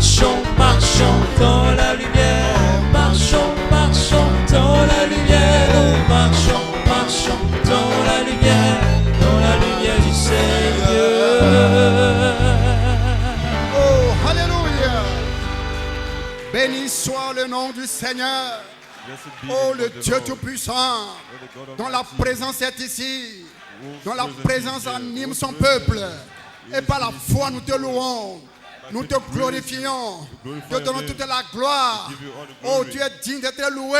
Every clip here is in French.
marchons, marchons dans la lumière. Marchons, marchons dans la lumière. Marchons, marchons dans la lumière du Seigneur. Oh, Alléluia. Béni soit le nom du Seigneur. Oh, le Dieu Tout-Puissant, dont la présence est ici, dont la présence anime son peuple. Et par la foi, nous te louons, nous te glorifions, te donnons toute la gloire. Oh, tu es digne d'être loué.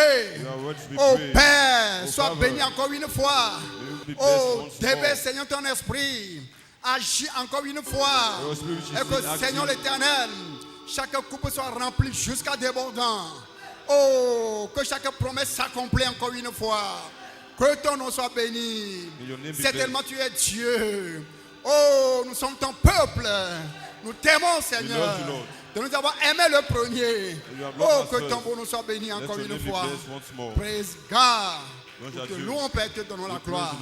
Oh, Père, sois béni encore une fois. Oh, déverse, Seigneur, ton esprit. Agis encore une fois. Et que, Seigneur l'Éternel, chaque coupe soit remplie jusqu'à débordant. Oh, que chaque promesse s'accomplisse encore une fois. Que ton nom soit béni. Certainement tu es Dieu. Oh, nous sommes ton peuple. Nous t'aimons, Seigneur, de nous avoir aimé le premier. Oh, que ton nom nous soit béni encore une fois. Praise God. Nous te louons, Père, te donnons la gloire.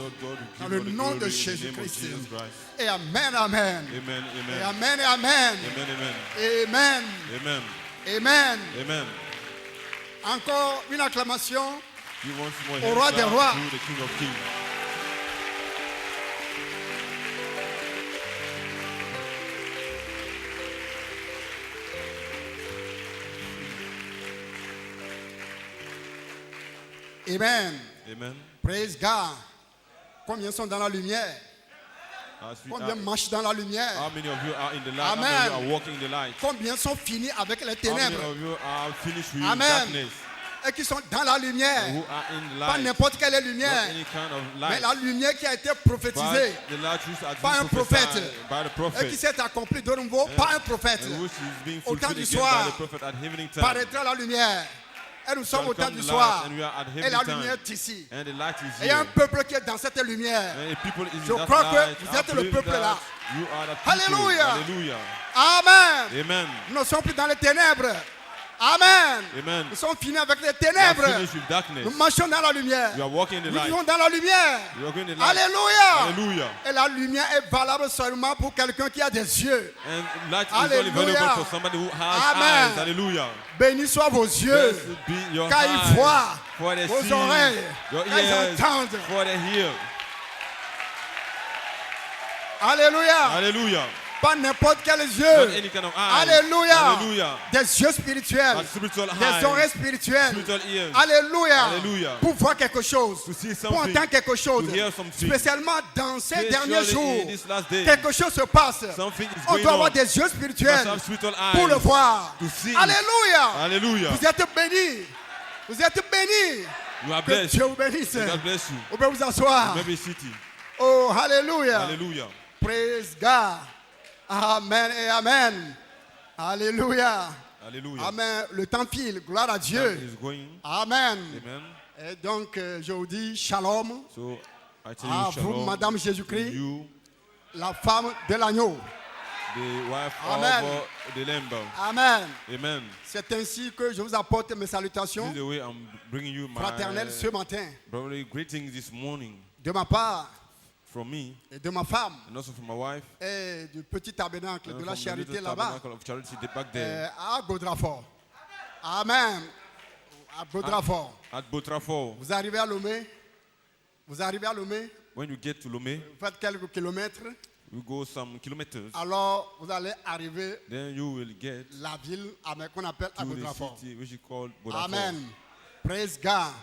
Dans le nom de Jésus-Christ. Et amen, amen. Et amen, et amen. Amen. Amen. Amen. Encore une acclamation au roi des rois. Amen. Amen. Praise God. Combien sont dans la lumière? Combien marchent dans la lumière? How many of you are in the light? Amen. How many of you are walking in the light? Combien sont finis avec les How many ténèbres? of you are finished with Amen. darkness? Et qui sont dans la lumière. Who are in the Pas light? n'importe quelle Not lumière, any kind of mais light. la lumière qui a été But prophétisée the light which has par un been prophète prophesied by the et prophet. qui s'est accomplie de nouveau par un prophète. And which is being Au temps fulfilled du again soir, by the prophet at evening time. paraîtra la lumière. Et nous sommes Shall au temps come du the soir. light, and we are at Et evening la time. lumière est ici. And the light is Et il y a un here. peuple qui est dans cette lumière. And the people in Je that crois que light. vous I êtes le believe peuple that là. you are the people. Alléluia. Hallelujah. Amen. Amen. Nous ne sommes plus dans les ténèbres. Amen. Amen. Nous sommes finis avec les We are ténèbres. finished with darkness. Nous marchons dans la lumière. We are walking in the Nous light. vivons dans la lumière. We are walking in the light. Alléluia. Hallelujah. Et la lumière est valable seulement pour quelqu'un qui a des yeux. And light is Hallelujah. only valuable for somebody who has Amen. eyes. Hallelujah. Bénis soient vos yeux. Blessed be your Car eyes, ils voient, for they vos see, oreilles, your car ils ears, entendent. for they hear. Alléluia. Hallelujah. Pas n'importe quels Not yeux. any kind of eyes. Alléluia. Hallelujah. Des yeux spirituels. But spiritual Des eyes, oreilles spirituelles. spiritual ears. Alléluia. Alléluia. Pour voir quelque chose. To see Pour something, entendre quelque chose. to hear something. Spécialement dans ces Especially derniers jours. in this last day, Quelque chose se passe. something is On going doit avoir on. des yeux Must spirituels have spiritual pour le eyes voir. to see it. Alléluia. Hallelujah. Vous êtes bénis. Vous êtes bénis. You are Que blessed. Dieu vous bénisse. God bless you. Vous pouvez vous asseoir. Maybe city. Oh, Alléluia. Hallelujah. Praise God. Amen et Amen. Alléluia. Hallelujah. Amen. Le temps file. Gloire à Time Dieu. is going. Amen. Amen. Et donc, je vous dis shalom So I tell à you, vous, shalom. Madame to Jésus-Christ, you, la femme de l'agneau. the wife Amen. of the Lamb. Amen. Amen. C'est ainsi que je vous apporte mes This salutations is the way I'm bringing you my fraternelles ce matin, brotherly greetings this morning de ma part from me et de ma femme and also from my wife. et du petit tabernacle And de la from the charité little là-bas, tabernacle of charity back there à Gaudrafort. Amen. À Gaudrafort. at Botrafort. Vous arrivez à Lomé. Vous arrivez à Lomé. When you get to Lomé, Vous faites quelques kilomètres. you go some kilometers. Alors, vous allez arriver Then you will get la ville qu'on appelle à to the Gaudrafort. city which is called Botrafort. Amen. Praise God.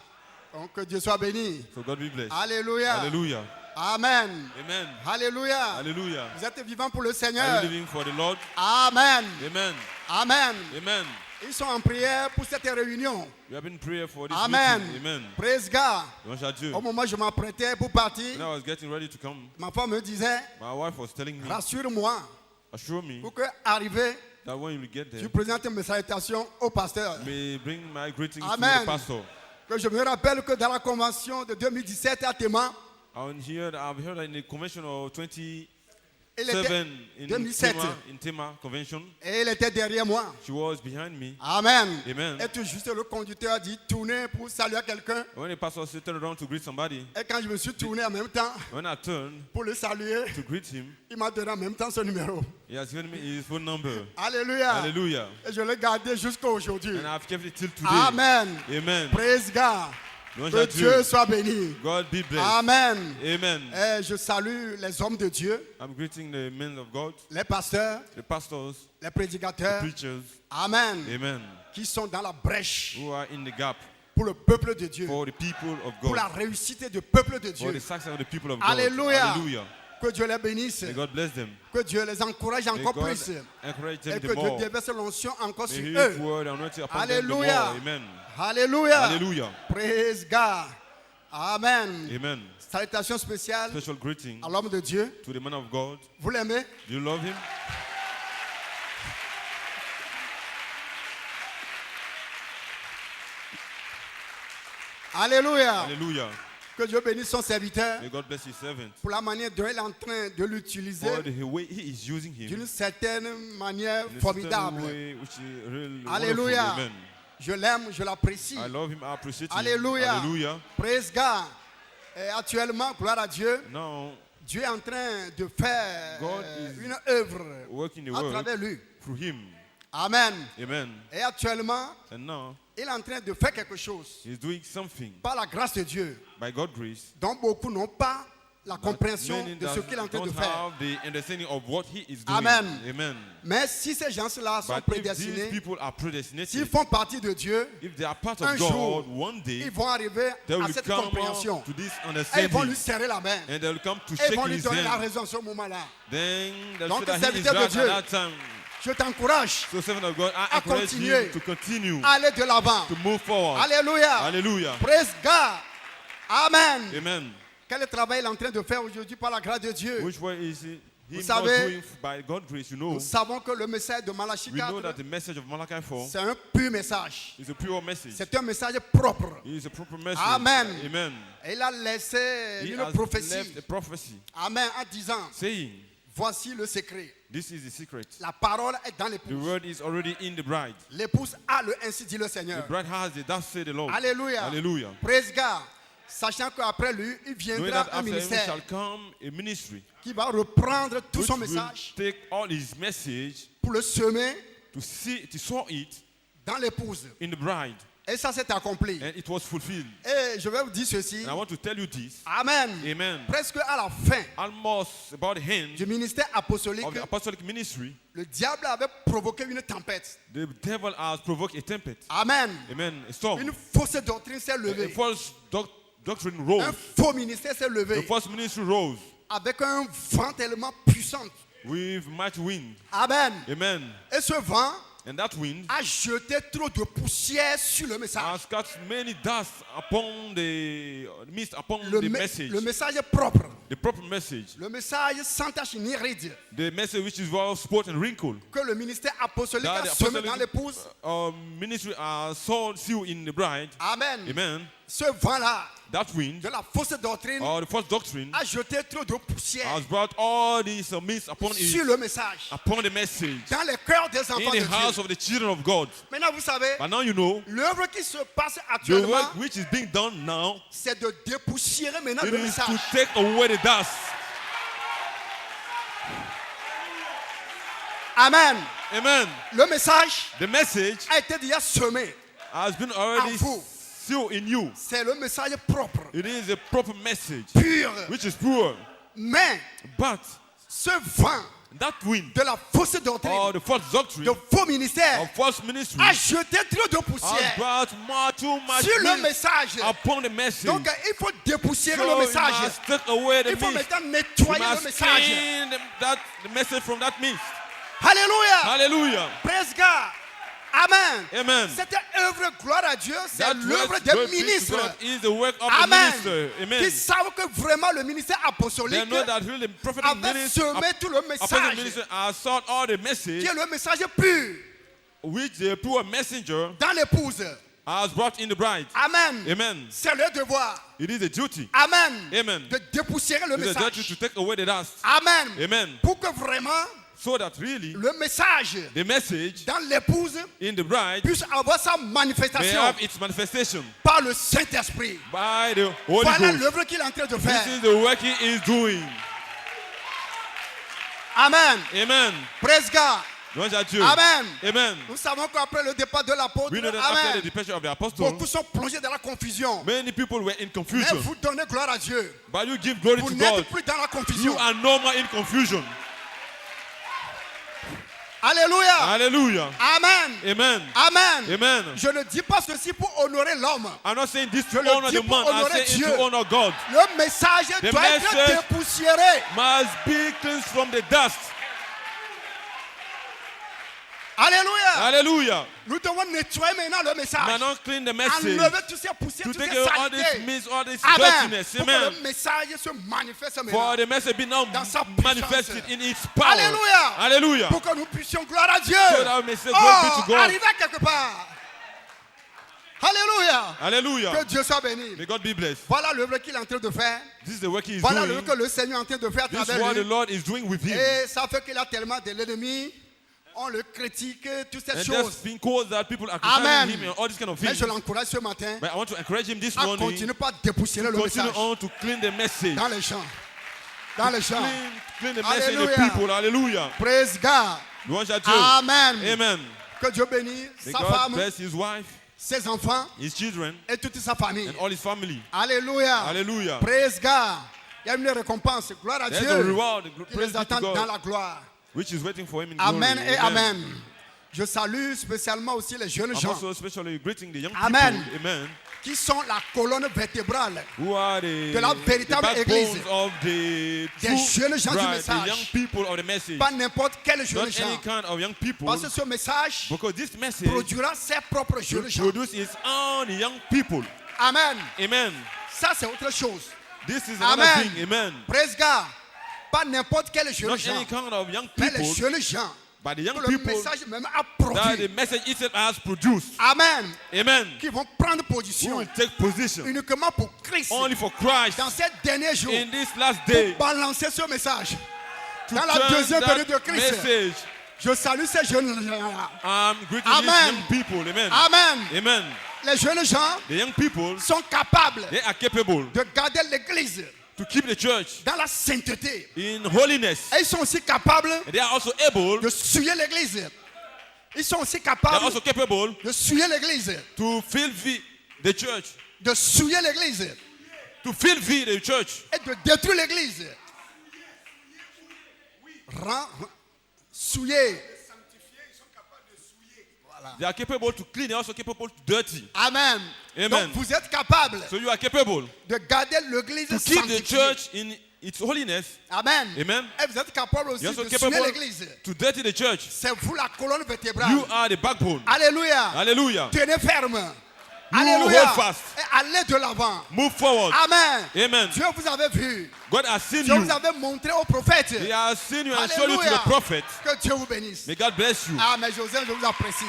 Donc, que Dieu soit béni. So God be blessed. Alléluia. Hallelujah. Amen. Amen. Alléluia. Hallelujah. Vous êtes vivants pour le Are Seigneur. you living for the Lord? Amen. Amen. Amen. Amen. Ils sont en prière pour cette réunion. We have been praying for this Amen. meeting. Amen. Praise God. Louange à Dieu. Au moment où je m'apprêtais pour partir, When I was getting ready to come, ma femme me disait, my wife was telling me, rassure-moi, assure me pour que arrivé, that when you get there, je présente mes salutations au pasteur. may bring my greetings Amen. to the pastor. Que je me rappelle que dans la convention de 2017 à Théma, I've heard that in the convention of Il était 7 in 2007. Tema Convention. Et il était derrière moi. She was behind me. Amen. Amen. Et tout juste le conducteur dit tourner pour saluer quelqu'un. When the pastor turned around to greet somebody, Et quand je me suis tourné en même temps when I turned pour le saluer, to greet him, il m'a donné en même temps son numéro. he has given me his phone number. Alléluia. Hallelujah. Et je l'ai gardé jusqu'à aujourd'hui. And I've kept it till today. Amen. Amen. Praise God. Louange Que à Dieu Dieu. soit béni. God be blessed. Amen. Amen. Et je salue les hommes de Dieu, I'm greeting the men of God, les pasteurs, the pastors, les the prédicateurs. preachers. Amen. Amen. Qui sont dans la brèche Who are in the gap pour le peuple de Dieu, for the people of pour la God, réussite du peuple de for Dieu. the success of the people of God. Alléluia. Hallelujah. Que Dieu les bénisse. May God bless them. Que Dieu les encourage May encore God plus. encourage Et them que the Dieu more. déverse l'onction encore May sur He eux. pour the anointing upon them the more. Alléluia. Amen. Alléluia. Hallelujah. Praise God. Amen. Amen. Salutations spéciales Special greeting à l'homme de Dieu. to the man of God. Vous l'aimez? Do you love him? Alléluia. Hallelujah. Que Dieu bénisse son serviteur May God bless his servant pour la manière dont il est en train de l'utiliser for the way he is using him. d'une certaine manière In a certain formidable. way which is really Alléluia. wonderful. Amen. Je l'aime, je l'apprécie. I love him. I appreciate him. Alléluia. Hallelujah. Praise God. Et actuellement, gloire à Dieu, Now, Dieu est en train de faire God is une œuvre working the à work travers lui. through him. Amen. Amen. Et actuellement, And now, il est en train de faire quelque chose he's doing something par la grâce de Dieu by God's grace. dont beaucoup n'ont pas la compréhension Many de ce qu'il est en train de don't faire. have the understanding of what he is doing. Amen. Amen. Mais si ces gens-là sont But if these prédestinés, people are predestinated, s'ils font partie de Dieu, if they are part un of jour, God, one day ils vont arriver they à will cette come compréhension. to this Et ils vont lui understanding, serrer la main. and they will come to Et ils shake vont lui his donner la hand. raison à ce moment-là. Then they'll Donc, say that he is serviteur de right Dieu, at that time. Je t'encourage So, servant of God, I à encourage continuer. you to continue à aller de l'avant. to move forward. Alléluia. Hallelujah. Praise God. Amen. Amen. Quel travail il est en train de faire aujourd'hui par la grâce de Dieu? Which way is he? Vous Him not savez, doing by God's grace, you know. Nous savons que le message de Malachie We know that 4, the message of Malachi 4 c'est un pur message. is a pure message. C'est un message propre. It is a proper message. Amen. Amen. Et il a laissé He une has prophétie. left a prophecy Amen. En disant, saying, voici le secret. this is the secret. La parole est dans The l'épouse. word is already in the bride. L'épouse a le ainsi dit le The Seigneur. bride has it. Thus say the Lord. Alléluia. Hallelujah. Praise God. Sachant qu'après lui, il Knowing viendra that un after him ministère shall come a ministry qui va reprendre tout which son will message take all his message pour le semer to see, to sow it dans l'épouse. in the bride. Et ça s'est accompli. And it was fulfilled. Et je vais vous dire ceci. And I want to tell you this. Amen. Amen. Presque à la fin Almost about the end du ministère apostolique, of the apostolic ministry, le diable avait provoqué une tempête. the devil has provoked a tempest. Amen. Amen. A storm. Une fausse doctrine s'est A levée. false doctrine Un rose. faux ministère s'est The levé false ministry rose avec un vent tellement puissant. with much wind. Amen. Amen. Et ce vent And that wind a jeté trop de poussière sur le message. has cast many dust upon the mist, upon Le, the me- message, le message est propre. the proper message, Le message sans tache ni ride the message which is well spot and wrinkle. que le ministère apostolique That a the semé dans apostolic l'épouse. ministry are sold, sealed in the bride. Amen. Amen. Ce vent-là That wind de la fausse doctrine or the false doctrine a jeté trop de poussière has brought all these mist upon sur it, le message upon the message dans les cœurs des in enfants the de house Dieu. of the children of God. Maintenant, vous savez, But now you know l'œuvre qui se passe the actuellement, work which is being done now. c'est de dépoussiérer maintenant It le is to message. take away the dust. Amen. Amen. Le message The message a été déjà semé. has been already En vous. sealed in you. C'est le message propre, It is a proper message pur. which is pure. Mais But ce vent that wind de la fausse or doctrine, the false doctrine de faux ministère, of false ministry a jeté trop de has poussière brought too much sur le wind message. upon the message. Donc il faut dépoussiérer So le you message. must take away the Il faut mist. maintenant You nettoyer le must message. clean the message from that mist. Alléluia. Hallelujah. Praise God. Amen. Amen. Cette œuvre, gloire à Dieu, c'est That l'œuvre work, des glory be to ministres. God, is the work of Amen. the minister. Amen. Qui savent que vraiment le ministère They apostolique know that really the prophetic avait ministry, semé tout le apostle message, ministry has sought all the qui message est le message pur which the pure messenger dans l'épouse. has brought in the bride. Amen. Amen. C'est le devoir. It is a duty. Amen. Amen. De dépoussiérer le It is a duty message. to take away the dust. Amen. Amen. Pour que vraiment So that really le message the message dans l'épouse in the bride puisse avoir sa may manifestation have its manifestation par le Saint-Esprit. by the Holy Voilà Ghost. l'œuvre qu'il est en train de This faire. is the work he is doing. Amen. Amen. Praise God. Louange à Dieu. Amen. Amen. Nous savons qu'après le départ de l'apôtre, We know that after the Amen, departure of the apostle, beaucoup sont plongés dans la confusion. many people were in Mais confusion. vous donnez gloire à Dieu. But you give glory Vous to n'êtes God. plus dans la You confusion. are no more in confusion. Alléluia. Hallelujah. Amen. Amen. Amen. Amen. Je ne dis pas ceci pour honorer l'homme. I'm not saying this Je to le honor dis the pour man. I'm honorer saying it Dieu. to honor God. Le message The doit être message dépoussiéré. Must be cleansed from the dust. Alléluia. Hallelujah. Nous devons nettoyer maintenant le message. Maintenant clean the message. Enlever toutes ces poussières, To toutes take ces away all this saletés. mist, all this Amen. dirtiness. Pour que Amen. le message se manifeste For maintenant. the message be now Dans sa puissance. manifested in its power. Alléluia. Hallelujah. Pour que nous puissions gloire à Dieu. So that we may say glory be to God. Arriver quelque part. Alléluia. Hallelujah. Que Dieu soit béni. May God be blessed. Voilà l'œuvre qu'il est en train de faire. This is the work he is Voilà doing. l'œuvre que le Seigneur est en train de faire à This is travers what the lui. Lord is doing with him. Et ça fait qu'il a tellement de l'ennemi. On le critique, toutes ces And choses. there's been cause that people are Amen. criticizing him and all these kind of Mais things. je l'encourage ce matin But I want to encourage him this à morning. continuer pas dépoussiérer le Continue message on to clean the message. dans les champs. Dans les champs. Clean the message in the Hallelujah. people. Hallelujah. Praise God. Louange à Dieu. Amen. Amen. Que Dieu bénisse May sa God femme, bless his wife, ses enfants his children, et toute sa famille. and all his family. Alléluia. Hallelujah. Praise God. Il y a une récompense. Gloire à There's a Dieu. reward. Qui Praise les be attend to dans God, la gloire. which is waiting for him in Amen glory. et Amen. Je salue spécialement aussi les jeunes I'm gens also especially greeting the young Amen. people. Amen. qui sont la colonne vertébrale Who are the de la véritable backbones église. of the Des true jeunes gens du bride, message. the young people of the message. Pas n'importe quel jeune Not gens. any kind of young people. Parce que ce message Because this message produira ses propres jeunes gens. produces its own young people. Amen. Amen. Ça c'est autre chose. This is another Amen. thing. Amen. Praise God. Pas n'importe quel jeune Not gens. any kind of young Mais les people, jeunes gens but the young que le people message même a that the produit. message itself has produced. Amen. Amen. Qui vont prendre Who position will take position uniquement pour Christ only for Christ dans ces derniers jours in this last day pour balancer ce message. to Dans la turn deuxième venue that de Christ. message. Je salue ces jeunes gens. I'm greeting Amen. these young people. Amen. Amen. Amen. Les jeunes gens The young people, sont capables they are capable de garder l'église to keep the church dans la sainteté. in holiness. Et ils sont aussi capables And they are also able, de souiller l'église. Ils sont aussi they are capables also capable de souiller l'église. to filthy the church, De souiller l'église. to filthy the church, Et de détruire l'église. Souiller. they are capable to clean, they are also capable to dirty. Amen. Amen. Donc vous êtes capables So you are capable de garder l'église to keep the sanctifiée. church in its holiness. Amen. Amen. Et vous êtes capable aussi You're de also souiller capable l'église. to dirty the church. C'est vous la colonne vertébrale. You are the backbone. Alléluia. Hallelujah. Tenez ferme. You Alléluia. hold fast. Et allez de l'avant. Move forward. Amen. Amen. Dieu vous avait vu. God has seen Dieu you. vous avait montré au prophète. He has seen you and shown you to the Alléluia. prophet. Que Dieu vous bénisse. May God bless you. Ah, mais Joseph, je vous apprécie.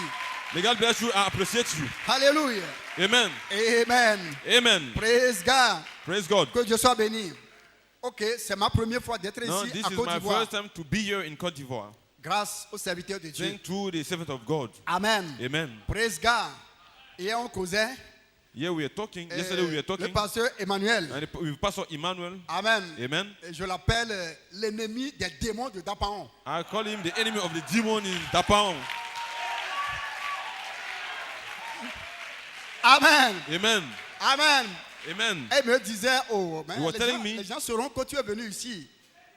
May God bless you and appreciate you. Alléluia. Amen. Amen. Amen. Praise God. Praise God. Que Dieu soit béni. Ok, c'est ma première fois d'être Now, ici this à is Côte my d'Ivoire. first time to be here in Côte d'Ivoire. Grâce au serviteur de Dieu. Thanks to the servant of God. Amen. Amen. Praise God. Hier, on causait. Here we are talking. Yesterday we were Le talking. pasteur Emmanuel. And with Pastor Emmanuel. Amen. Amen. Et je l'appelle l'ennemi des démons de Dapaon. I call him the enemy of the demon in Dapaon. Amen. Amen. Amen. Amen. Elle me disait, oh, mais You were telling me- les gens sauront que tu es venu ici.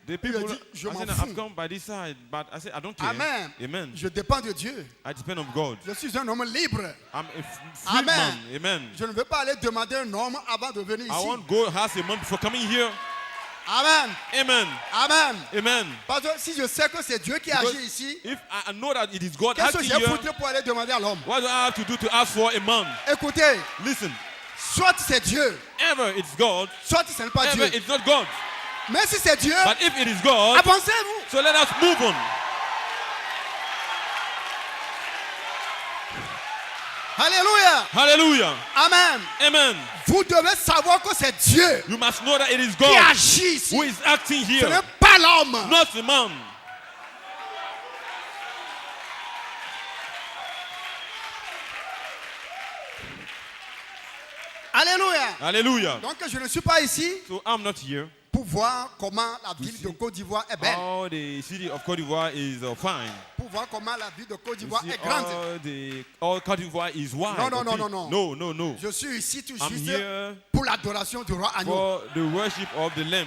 The people, dit, je I m'en said, fous. I've come by this side, but I said, I don't care. Amen. Amen. Je dépends de Dieu. I depend on God. Je suis un homme libre. I'm a free Amen. man. Amen. Je ne veux pas aller demander un homme avant de venir I ici. want God has a man before coming here. Amen. Amen. Amen. Amen. Parce que si je sais que c'est Dieu qui Because agit ici, if I know that it is God qu'est-ce que acting j'ai here, foutu pour aller demander à l'homme? what do I have to do to ask for a man? Écoutez, Listen, soit c'est Dieu, ever it's God, soit ce n'est pas ever Dieu. it's not God. Mais si c'est Dieu, But if it is God, avancez-vous. so let us move on. Alléluia. Hallelujah. Amen. Amen. Vous devez savoir que c'est Dieu You must know that it is qui God agit ici. who is acting Ce here, n'est pas l'homme. not the man. Alléluia. Hallelujah. Donc je ne suis pas ici So I'm not here. pour voir comment la ville de Côte d'Ivoire est belle. How the city of Cote d'Ivoire is fine. Pour voir comment la ville de Côte You d'Ivoire see, est grande. all Cote d'Ivoire is wide. No, no, or no, big. no, no. No, no, no. Je suis ici tout I'm juste here pour l'adoration du roi Agneau. for the worship of the Lamb.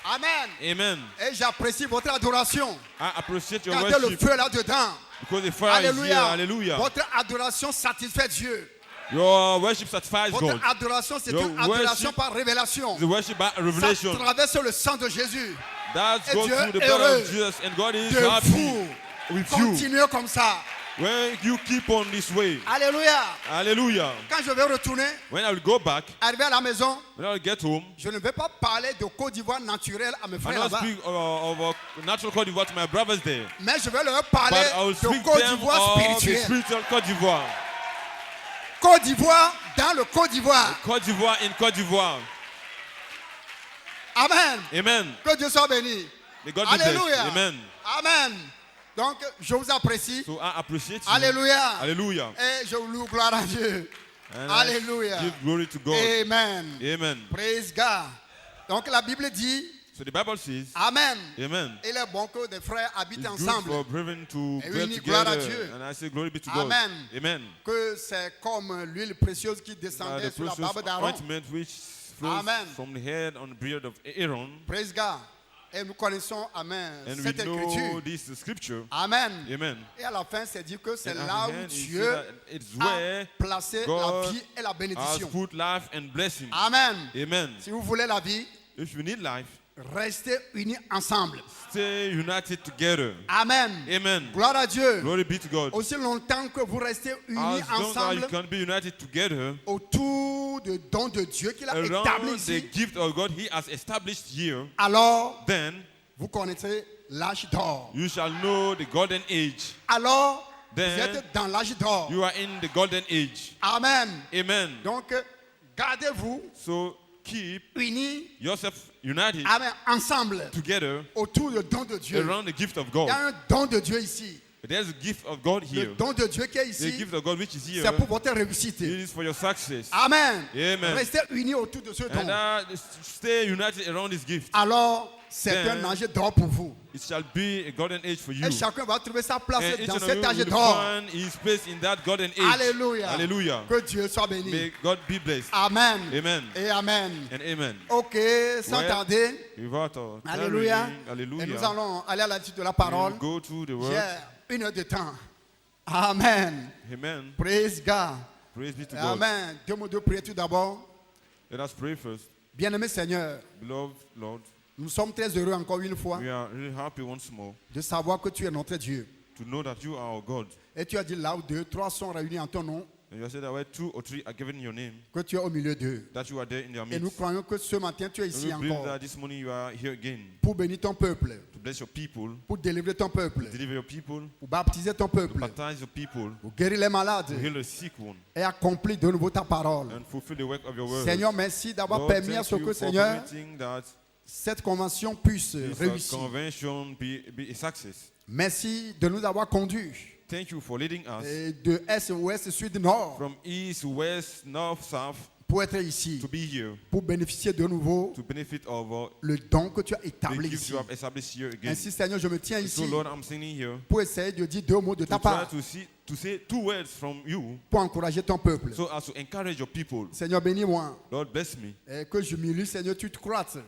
Amen. Amen. Et j'apprécie votre adoration. I appreciate your Quand le worship feu là-dedans. because the fire is here. Alléluia. Hallelujah. Votre adoration satisfait Dieu. Your worship satisfies Votre God. adoration, c'est Your une adoration worship- par révélation. The worship by Ça revelation. traverse le sang de Jésus. That's Et goes Dieu through the est blood heureux of Jesus, and God is de happy vous. with you. Continuez comme ça. When you keep on this way. Alléluia. Hallelujah. Quand je vais retourner, When I will go back, arriver à la maison, when I will get home, je ne vais pas parler de Côte d'Ivoire naturelle à mes I frères will not là-bas. speak of natural Cote d'Ivoire to my brothers there, Mais je vais leur parler but I will de speak Côte them d'Ivoire of the spirituelle. spiritual Cote d'Ivoire. Côte d'Ivoire dans le Côte d'Ivoire. Cote d'Ivoire in Cote d'Ivoire. Amen. Amen. Que Dieu soit béni. May God be blessed. Alléluia. Amen. Amen. Donc, je vous apprécie. So I appreciate you. Alléluia. Hallelujah. Et je vous loue gloire à Dieu. And Alléluia. I give glory to God. Amen. Amen. Praise God. Donc, la Bible dit, So the Bible says, Amen. Amen. Il est bon que des frères habitent It's good ensemble. for brethren to Et dwell unis, gloire à together. Dieu. And I say glory be to Amen. God. Amen. Que c'est comme l'huile précieuse qui The descendait sur la precious barbe d'Aaron. ointment which flows Amen. from the head on the beard of Aaron. Praise God. Et nous connaissons, Amen, And we cette know écriture. this scripture. Amen. Amen. Et à la fin, c'est dit que c'est And at là the où end, it says Dieu that it's a where placé la God vie et la has bénédiction. put life and blessing. Amen. Amen. Si vous voulez la vie, If you need life, restez unis ensemble. stay united together. Amen. Amen. Gloire à Dieu. Glory be to God. Aussi longtemps que vous restez unis As long as ensemble you can be united together autour du don de Dieu qu'il a établi around the ici, gift of God He has established here, alors then vous connaîtrez l'âge d'or. you shall know the golden age. Alors, Then vous êtes dans l'âge d'or. You are in the golden age. Amen. Amen. Donc, gardez-vous So keep unis, yourself united amen, ensemble together autour du don de Dieu. around the gift of Il God. y a un don de Dieu ici. There's a gift of God here. Le don de Dieu qui est The ici, gift of God which is here, c'est pour votre réussite. it is for your success. Amen. Amen. Restez unis autour de ce don. And stay united around this gift. Alors, c'est Then- un âge d'or pour vous. It shall be a golden age for you. Et chacun va trouver sa place And each dans and cet âge every d'or. one is placed in that golden age. Alléluia. Hallelujah. Que Dieu soit béni. May God be blessed. Amen. Amen. Et Amen. And amen. Ok, sans Well, tarder. Without our Alléluia. tarrying, Et hallelujah. nous allons aller à la suite de la We parole. will go to the word. J'ai 1 heure de temps. Amen. Amen. Praise God. Praise be to God. Amen. Deux mots de prière tout d'abord. Let us pray first. Bien-aimé Seigneur, Beloved Lord, nous sommes très heureux encore une fois we are really happy once more de savoir que tu es notre Dieu. to know that you are our God. Et tu as dit là où 2, 3 sont réunis en ton nom, And you have said that where 2 or 3 are given in your name, que tu es au milieu d'eux. that you are there in their Et nous midst. croyons que ce matin tu es And ici we believe encore that this morning you are here again pour bénir ton peuple, to bless your people, pour délivrer ton peuple, deliver your people, pour baptiser ton to peuple, baptize your people, pour guérir les malades to heal the sick one, et accomplir de nouveau ta parole. and fulfill the work of your word. Seigneur, merci d'avoir Lord, permis à thank ce you que, for Seigneur, permitting that cette convention puisse this réussir. convention be a success. Merci de nous avoir conduits Thank you for leading us et de est, ouest, sud, nord from east, west, north, south pour être ici, to be here, pour bénéficier de nouveau to benefit of le don que tu as the établi gift ici. you have established here again. Ainsi, Seigneur, je me tiens So ici Lord, I'm standing here pour essayer de dire 2 mots de ta to try part to say 2 words from you pour encourager ton peuple. so as to encourage your people. Seigneur, bénis-moi Lord, bless me. et que je m'humilie, Seigneur, tu te croîtes.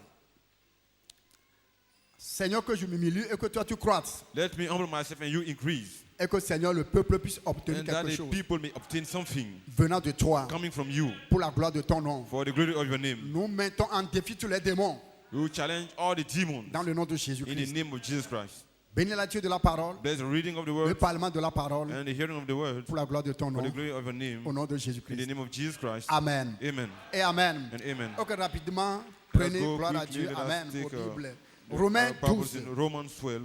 Seigneur, que je m'humilie et que toi tu croîtes. Let me humble myself and you increase, Et que, Seigneur, le peuple puisse obtenir and that quelque the chose people may obtain something venant de toi coming from you pour la gloire de ton nom. for the glory of your name. Nous mettons en défi tous les démons We will challenge all the demons dans le nom de in the Jésus-Christ. name of Jesus Christ. Bénis la lecture de la parole, Bless the reading of the le word parlement de la parole and the hearing of the word pour la gloire de ton for nom. the glory of your name. Au nom de In the Jésus-Christ. name of Jesus Christ. Amen. Amen Et Amen. and amen. Ok, rapidement, Let's prenez go gloire à quickly. Dieu. Let us Amen. take, Vos Bibles. Our Romains Bibles 12. in Romans 12.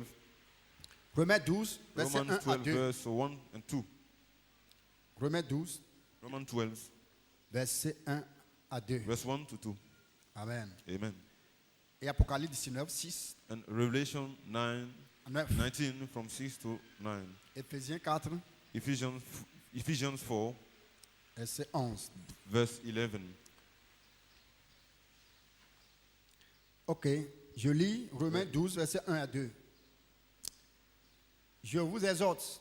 Romains 12, verset 1 Romans à 12, 2. verse 1 and 2. Romains 12, Romans 12, versets 1 à 2. verse 1 to 2. Amen. Amen. Et Apocalypse 19, 6 And Revelation 9, à 9. 19 from 6 to 9. Éphésiens 4, Ephesians 4, verset 11. verse 11. Ok, je lis Romains 12, verset 1 à 2. Je vous exhorte,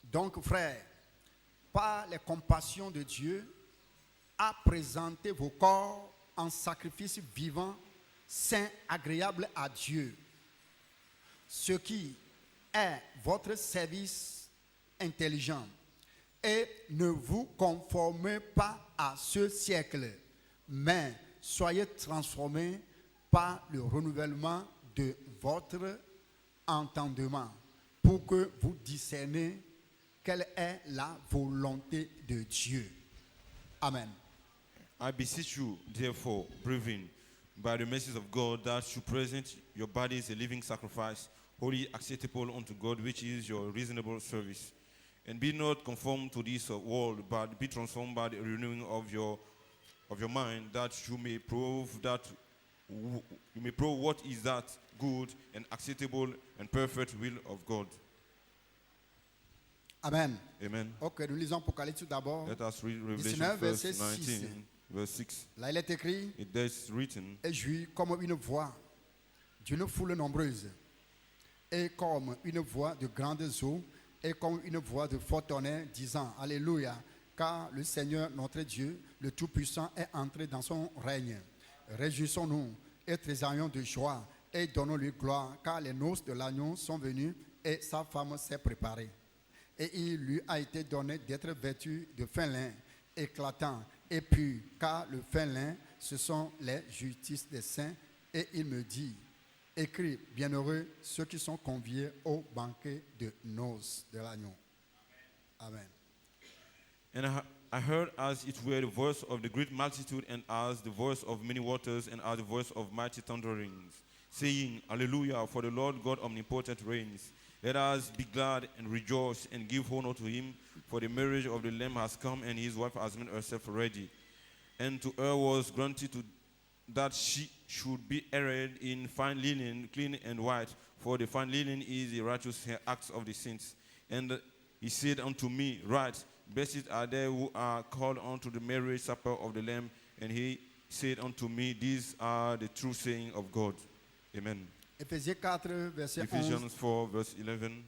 donc frères, par les compassions de Dieu, à présenter vos corps en sacrifice vivant, saint, agréable à Dieu, ce qui est votre service intelligent. Et ne vous conformez pas à ce siècle, mais soyez transformés par le renouvellement de votre entendement, pour que vous discerniez quelle est la volonté de Dieu. Amen. I beseech you, therefore, brethren, by the mercies of God, that you present your bodies a living sacrifice, holy, acceptable unto God, which is your reasonable service. And be not conformed to this world, but be transformed by the renewing of your mind, that you may prove what is that good and acceptable and perfect will of God. Amen. Amen. Ok, nous lisons Apocalypse d'abord. Let us read 19, Revelation verset 19, verse 6. Là, il est écrit, It is written, et j'eus comme une voix d'une foule nombreuse, et comme une voix de grandes eaux, et comme une voix de fort tonnerre, disant, Alléluia, car le Seigneur, notre Dieu, le Tout-Puissant, est entré dans son règne. Réjouissons-nous et tressaillons de joie, et donnons-lui gloire, car les noces de l'agneau sont venues, et sa femme s'est préparée. Et il lui a été donné d'être vêtu de fin lin, éclatant et pur, car le fin lin, ce sont les justices des saints. Et il me dit, écris, bienheureux ceux qui sont conviés au banquet de noces de l'agneau. Amen. And I heard as it were the voice of the great multitude, and as the voice of many waters, and as the voice of mighty thunderings, saying, Alleluia, for the Lord God omnipotent reigns. Let us be glad and rejoice and give honor to him, for the marriage of the Lamb has come, and his wife has made herself ready. And to her was granted that she should be arrayed in fine linen, clean and white, for the fine linen is the righteous acts of the saints. And he said unto me, Write, blessed are they who are called unto the marriage supper of the Lamb. And he said unto me, These are the true saying of God. Amen. Éphésiens 4, verset 11. Ephesians 4, verse 11.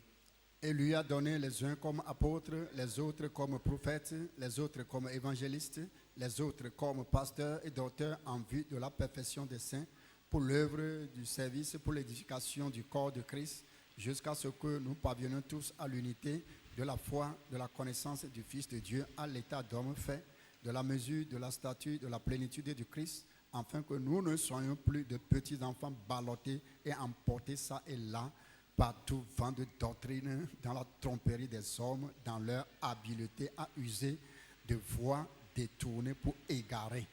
Et lui a donné les uns comme apôtres, les autres comme prophètes, les autres comme évangélistes, les autres comme pasteurs et docteurs en vue de la perfection des saints, pour l'œuvre du service, pour l'édification du corps de Christ, jusqu'à ce que nous parvenions tous à l'unité de la foi, de la connaissance du Fils de Dieu, à l'état d'homme fait, de la mesure de la stature de la plénitude du Christ, afin que nous ne soyons plus de petits enfants ballottés et emportés ça et là par tout vent de doctrine, dans la tromperie des hommes, dans leur habileté à user de voies détournées pour égarer.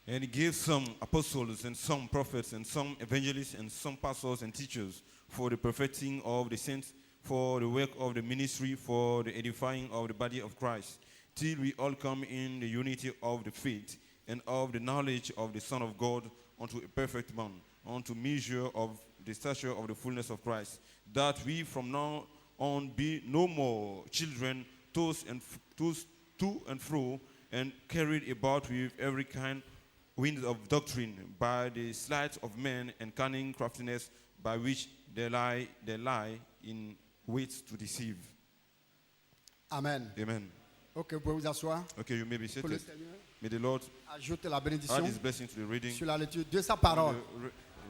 And he gave some apostles and some prophets and some evangelists and some pastors and teachers for the perfecting of the saints, for the work of the ministry, for the edifying of the body of Christ, till we all come in the unity of the faith and of the knowledge of the Son of God, unto a perfect man, unto measure of the stature of the fullness of Christ, that we from now on be no more children, tossed to and fro, and carried about with every kind wind of doctrine, by the sleight of men and cunning craftiness, by which they lie in wait to deceive. Amen. Amen. Ok, vous pouvez vous asseoir. Okay, you may be Que le seated. Seigneur May the Lord ajoute la add bénédiction his blessing to the reading. sur la lecture de sa parole.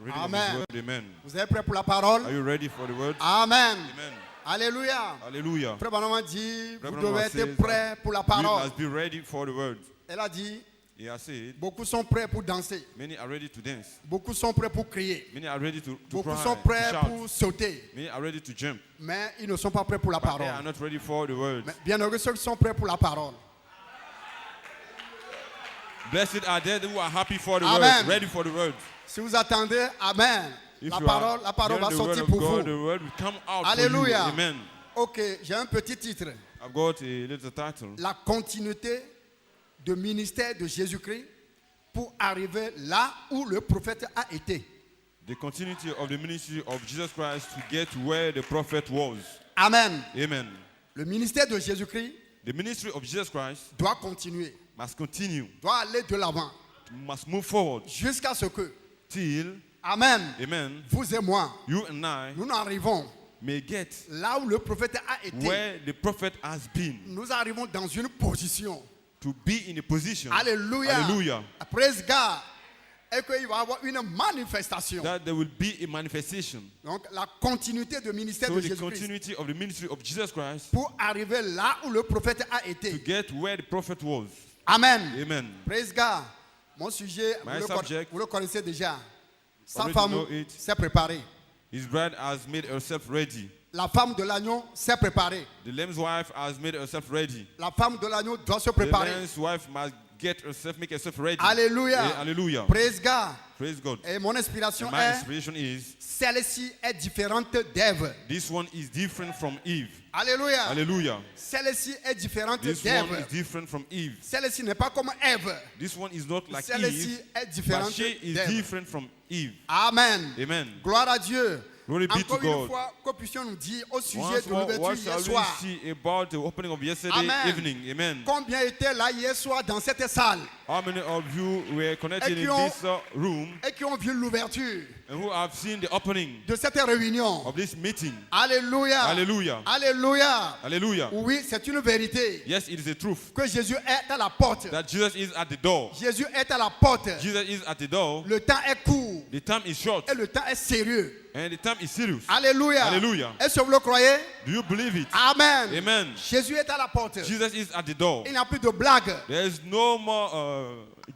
Reading of Amen. his word. Amen. Vous êtes prêts pour la parole? Are you ready for the word? Amen. Amen. Alléluia. Hallelujah. Frère Bonhomme dit, vous Reverend devez Noah être says prêts pour la We parole. must be ready for the word. Elle a dit, He has said, beaucoup sont prêts pour danser. many are ready to dance. Beaucoup sont prêts pour crier. Many are ready to Beaucoup cry, sont to prêts shout. pour sauter. Many are ready to jump. Mais ils ne sont pas prêts pour la But they are parole. not ready for the word. Mais bienheureux ceux qui sont prêts pour la parole. Blessed are they who are happy for the Amen. word, ready for the word. Si vous attendez, Amen. If La you parole are va hearing the word sortir of pour God, vous. the word will come out Alléluia. for you. Amen. Ok, j'ai un petit titre. I've got a little title. La continuité du ministère de Jésus-Christ pour arriver là où le prophète a été. The continuity of the ministry of Jesus Christ to get where the prophet was. Amen. Amen. Le ministère de Jésus-Christ The ministry of Jesus Christ doit continuer, must continue, doit aller de l'avant must move forward jusqu'à ce que, till, Amen, amen, vous et moi, you and I nous arrivons may get là où le prophète a été. where the prophet has been, Nous arrivons dans une position. to be in a position, Alléluia. hallelujah, Praise God. Et qu'il va y avoir une manifestation. that there will be a manifestation. Donc la continuité du ministère So de the Jésus-Christ continuity of the ministry of Jesus Christ pour arriver là où le prophète a to été. get where the prophet was. Amen. Amen. Praise God. Mon sujet, My vous subject, le connaissez déjà. Sa already femme know it. s'est préparée. His bride has made herself ready. La femme de l'agneau s'est préparée. The lamb's wife has made herself ready. La femme de l'agneau doit se The préparer. lamb's wife must make herself ready. Alléluia. Yeah, hallelujah. Praise God. Praise God. Et mon inspiration And my est, inspiration is, celle-ci est différente d'Ève. this one is different from Eve. Alléluia. Hallelujah. Celle-ci est différente This one is d'Ève. different from Eve. Celle-ci n'est pas comme Ève. This one is not like Celle-ci Eve, est but différente she is d'Ève. different from Eve. Amen. Amen. Gloire à Dieu. Glory be to Encore une God. fois, que puissions-nous dire au sujet Once de more, l'ouverture what hier shall we soir. see about the opening of yesterday Amen. evening? Amen. Combien étaient là hier soir dans cette salle How many of you were connected Et in qui ont- this room et qui ont vu l'ouverture and who have seen the opening de cette réunion? of this meeting? Alléluia. Hallelujah. Alléluia. Hallelujah. Oui, c'est une vérité Yes, it is a truth que Jésus est à la porte. that Jesus is at the door. Jésus est à la porte. Jesus is at the door. Le temps est court The time is short et le temps est sérieux. and the time is serious. Alléluia. Hallelujah. Est-ce que vous le croyez? Do you believe it? Amen. Amen. Jésus est à la porte. Jesus is at the door. Il n'y a plus de blagues. There is no more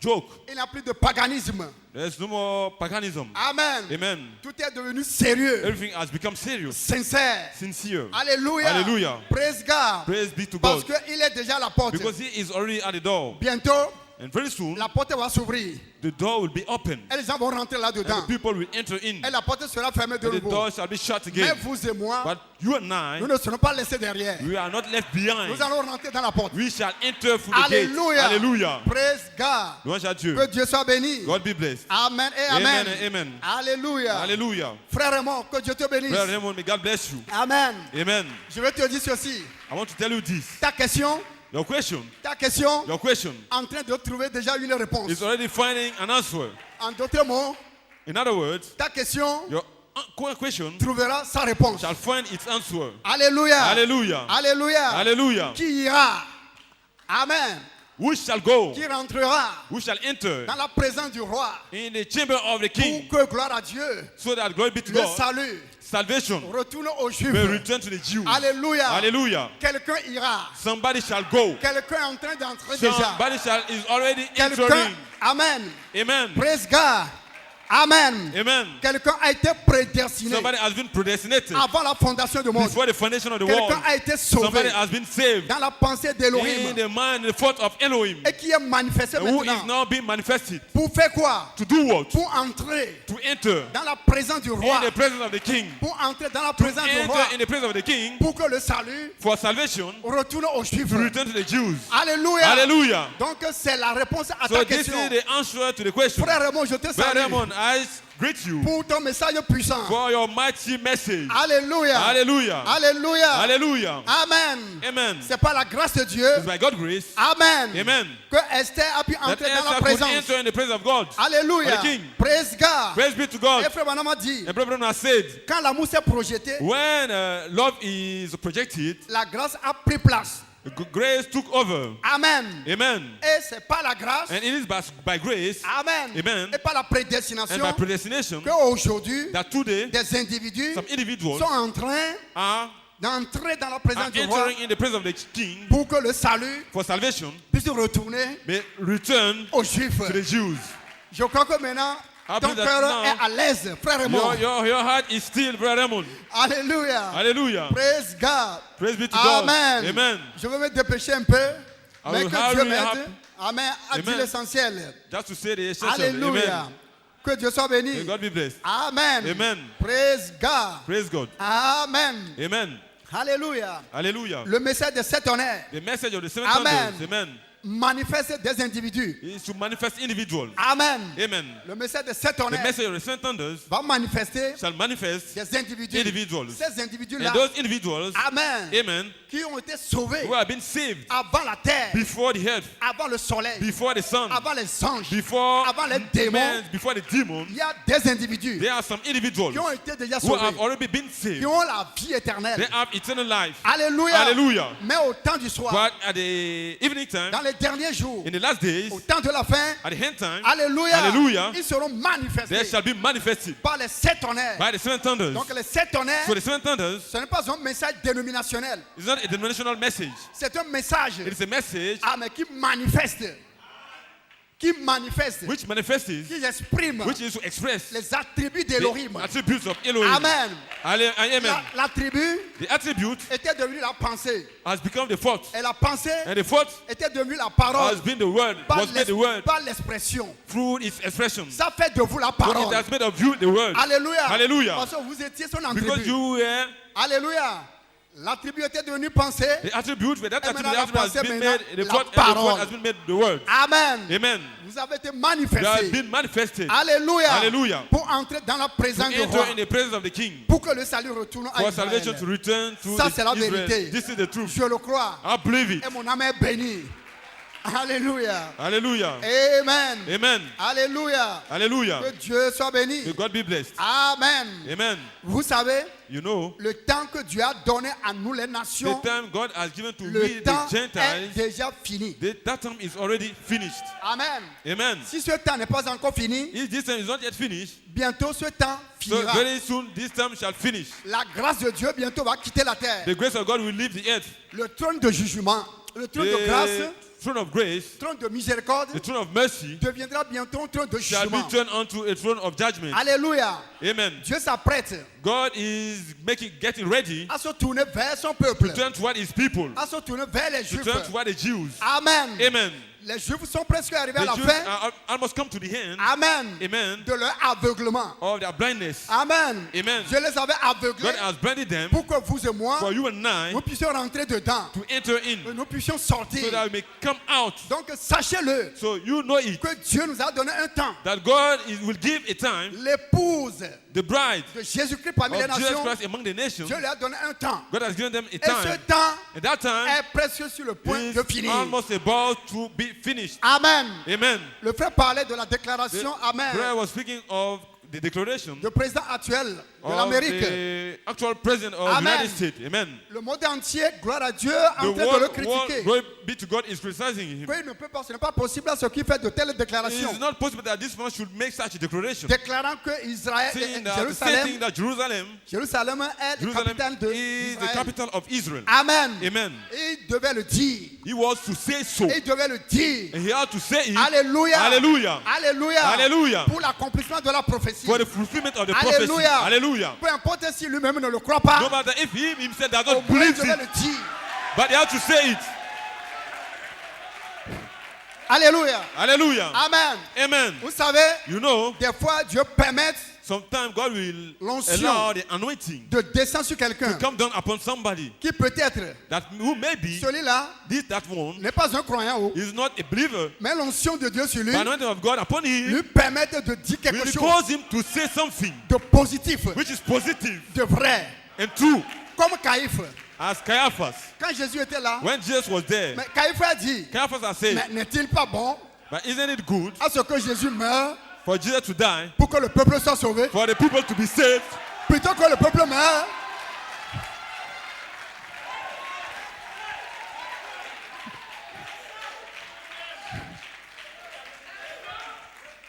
joke. Il n'y a plus de paganisme. There is no more paganism. Amen. Amen. Tout est devenu sérieux, Everything has become serious, sincère. sincere. Alléluia. Hallelujah. Praise God. Praise be to Parce God. qu'il est déjà à la porte. Because he is already at the door. Bientôt, And very soon, la porte va s'ouvrir. the door will be open. Et les gens vont rentrer And là-dedans. the people will enter in. Et la porte sera fermée de And the nouveau. door shall be shut Mais again. vous et moi, But you and I, nous ne serons pas laissés derrière. we are not left behind. Nous allons rentrer dans la porte. We shall enter through the gate. Alléluia. Hallelujah. Praise God. Louange à Dieu. Que Dieu soit béni. God be blessed. Amen et Amen amen. and amen. Alléluia. Hallelujah. Frère Raymond, que Dieu te bénisse. Brother Raymond, may God bless you. Amen. Amen. Je vais te dire ceci. I want to tell you this. Ta question, Your question en train de trouver déjà une réponse. is already finding an answer. En d'autres mots, In other words, ta question your question trouvera sa réponse. shall find its answer. Alléluia. Hallelujah. Alléluia. Hallelujah. Qui ira? Amen. Who shall go? Qui rentrera Who shall enter dans la présence du roi in the chamber of the king, pour que, gloire à Dieu, so that glory be to le God, salut salvation retourne aux Juifs. will return to the Jews. Alléluia. Hallelujah. Quelqu'un ira. Somebody shall go. Quelqu'un est en train d'entrer déjà. Somebody is already Quelqu'un, entering. amen. Amen. Praise God. Amen. Amen. Quelqu'un a été prédestiné Somebody has been predestinated avant la fondation du monde. before the foundation of the world. Quelqu'un a été sauvé Somebody has been saved dans la pensée in d'Elohim the mind and the thought of Elohim, et qui est manifesté who is maintenant. now being manifested. Pour faire quoi? To do what? Pour entrer To enter dans la présence du roi. in the presence of the king. Pour entrer dans la présence du roi. Enter in the presence of the king Pour que le salut for salvation, retourne aux Juifs. to return to the Jews. Alléluia. Hallelujah. Donc c'est la réponse à So ta this question. is the answer to the question. Frère Raymond, je te Brother salue Raymond, I greet you pour ton message puissant. for your mighty message. Alléluia. Hallelujah. Alléluia. Hallelujah. Amen. Amen. C'est par la grâce de Dieu. It's by God's grace. Amen. Amen. Que Esther a pu That entrer dans la Esther could présence. enter in the presence of God. Alléluia. of the king. Praise God. Praise be to God. Et frère Branham a dit, And Brother Branham has said, quand l'amour s'est projeté, when love is projected, la grâce a pris place. grace took over. Amen. Amen. Et c'est pas la grâce. And it is by grace Amen. Amen. Et pas la and prédestination by predestination qu'aujourd'hui, that today des individus some individuals sont en train are d'entrer dans la présence du roi entering in the presence of the king pour que le salut for salvation puisse retourner may return aux Juifs. to the Jews. Je crois que maintenant, I ton believe that cœur now est à l'aise, frère Raymond. Your heart is still, Brother Raymond. Alléluia. Hallelujah. Praise God. Praise be to God. Amen. Amen. Je vais me dépêcher un peu. Mais will que hurry Dieu m'aide. up. Amen. À dire Amen. l'essentiel. Just to say the essential. Alléluia. Amen. Que Dieu soit béni. May God be blessed. Amen. Amen. Praise God. Praise God. Amen. Amen. Alléluia. Hallelujah. Le message de cet honneur The message of the seven Amen. thunders, amen, manifeste des individus. is to manifest individuals. Amen. Amen. Le message de cet The honneur message of the seven thunders va manifester shall manifest des individus. individuals. Ces individus-là, And those individuals, Amen, amen, qui ont été sauvés who have been saved avant la terre, before the earth, avant le soleil, before the sun, avant les anges, before avant les démons. men, before the demons. Il y a des individus There are some individuals qui ont été déjà who have sauvés, already been qui saved. ont la vie éternelle. They have eternal life. Alléluia. Hallelujah. Mais au temps du soir, But at the evening time, dans les derniers jours, in the last days, au temps de la fin, at the end time, Alléluia, Hallelujah, ils seront they manifestés shall be manifested par les 7 honneurs. by the seven thunders. Donc les 7 honneurs, So the seven thunders ce n'est pas un message dénominationnel. is not a denominational message. C'est un message It is a message mais qui manifeste, qui which manifests, qui exprime which is to express les attributs the d'Elohim. attributes of Elohim. Amen. Amen. L'attribut The attribute était devenu la pensée. has become the thought, Et la pensée and the thought était devenue la has parole. been the word, was made the word Par l'expression. through its expression. Ça fait de vous la So parole. it has made of you the word. Alléluia. Hallelujah. Parce que vous étiez son Because attribut. you were Alléluia. L'attribut était devenu pensée. the attribute, but that Et attribute, maintenant, the la attribute has pensée been maintenant, made, the la thought, and the parole. thought has been made the word. Amen. Amen. Vous avez été You have manifesté. been manifested Alléluia. Hallelujah. Pour entrer dans la to présence du roi. enter in the presence of the King. Pour que le salut retourne à For salvation to Israël. return to Ça, c'est la Israel. vérité. This is the truth. Je le crois. I believe it. Et mon âme est bénie. Alléluia. Hallelujah. Amen. Amen. Alléluia. Hallelujah. Que Dieu soit béni. May God be blessed. Amen. Amen. Vous savez, You know, le temps que Dieu a donné à nous les the nations, time God has given to le we, temps the est Gentiles, déjà fini. that time is already finished. Amen. Amen. Si ce temps n'est pas encore fini, If this time is not yet finished, bientôt ce temps so finira. very soon this time shall finish. La grâce de Dieu bientôt va quitter la terre. The grace of God will leave the earth. Le trône de jugement, le trône de grâce, The throne of grace, le trône de miséricorde the throne of mercy, deviendra bientôt un trône de shall be jugement. turned onto a throne of judgment. Alléluia. Amen. Dieu s'apprête God is getting ready à se tourner vers son peuple, to turn toward his people, à se tourner vers les to Juifs. turn toward the Jews. Amen. Amen. Les Juifs sont presque arrivés à The la Jews fin. are almost come to the end. Amen. Amen. De leur aveuglement. Of their blindness. Amen. Amen. Je les avais aveuglés God has blinded them pour que vous et moi, for you and I nous puissions rentrer dedans. to enter in, Que nous puissions sortir. so that we may come out. Donc sachez-le So you know it, que Dieu nous a donné un temps. that God will give a time, L'épouse the bride de Jésus-Christ parmi les of Jesus nations, Christ among the nations. Dieu lui a donné un temps. God has given them a Et ce time, temps and that time est presque sur le point de is finir. almost about to be finished. Amen. Amen. Le frère parlait de la déclaration, Amen, Brother was speaking of the declaration du président actuel de of l'Amérique. the actual president of the Amen. United States. Amen. Le monde entier, gloire à Dieu, The en train de le world, critiquer. glory be to God, is criticizing him. Il ne peut pas, ce n'est pas possible à ce qui fait de telles It déclarations. is not possible that this man should make such a declaration, Déclarant que Israël, saying that, stating that Jerusalem Jérusalem est le capital is the d'Israël. capital of Israel. Amen. Amen. Il devait le dire. He was to say so, Il devait le dire. and he had to say it. Alléluia. Hallelujah. Alléluia. Hallelujah. Pour l'accomplissement de la prophétie. For the fulfillment of the prophecy. Alléluia. Hallelujah. Peu importe si lui-même ne le croit pas. No matter if he himself does Au not moins, il believe devait it, le dire. but he had to say it. Alléluia. Hallelujah. Amen. Amen. Vous savez, You know, des fois, Dieu permet sometimes God will L'onction. allow the anointing de descendre sur quelqu'un come down upon somebody qui peut-être, that who maybe celui-là that one n'est pas un croyant, is not a believer. mais l'onction de Dieu sur lui The anointing of God upon him lui permet de dire quelque will chose cause him to say something de positif, which is positive de vrai. and true. Comme Caïphe. As Caiaphas, Quand Jésus était là, when Jesus was there, mais Caïphe a dit, Caiaphas has said, mais n'est-il pas bon but isn't it good à ce que Jésus meure for Jesus to die, pour que le peuple soit sauvé, for the people to be saved, plutôt que le peuple meure?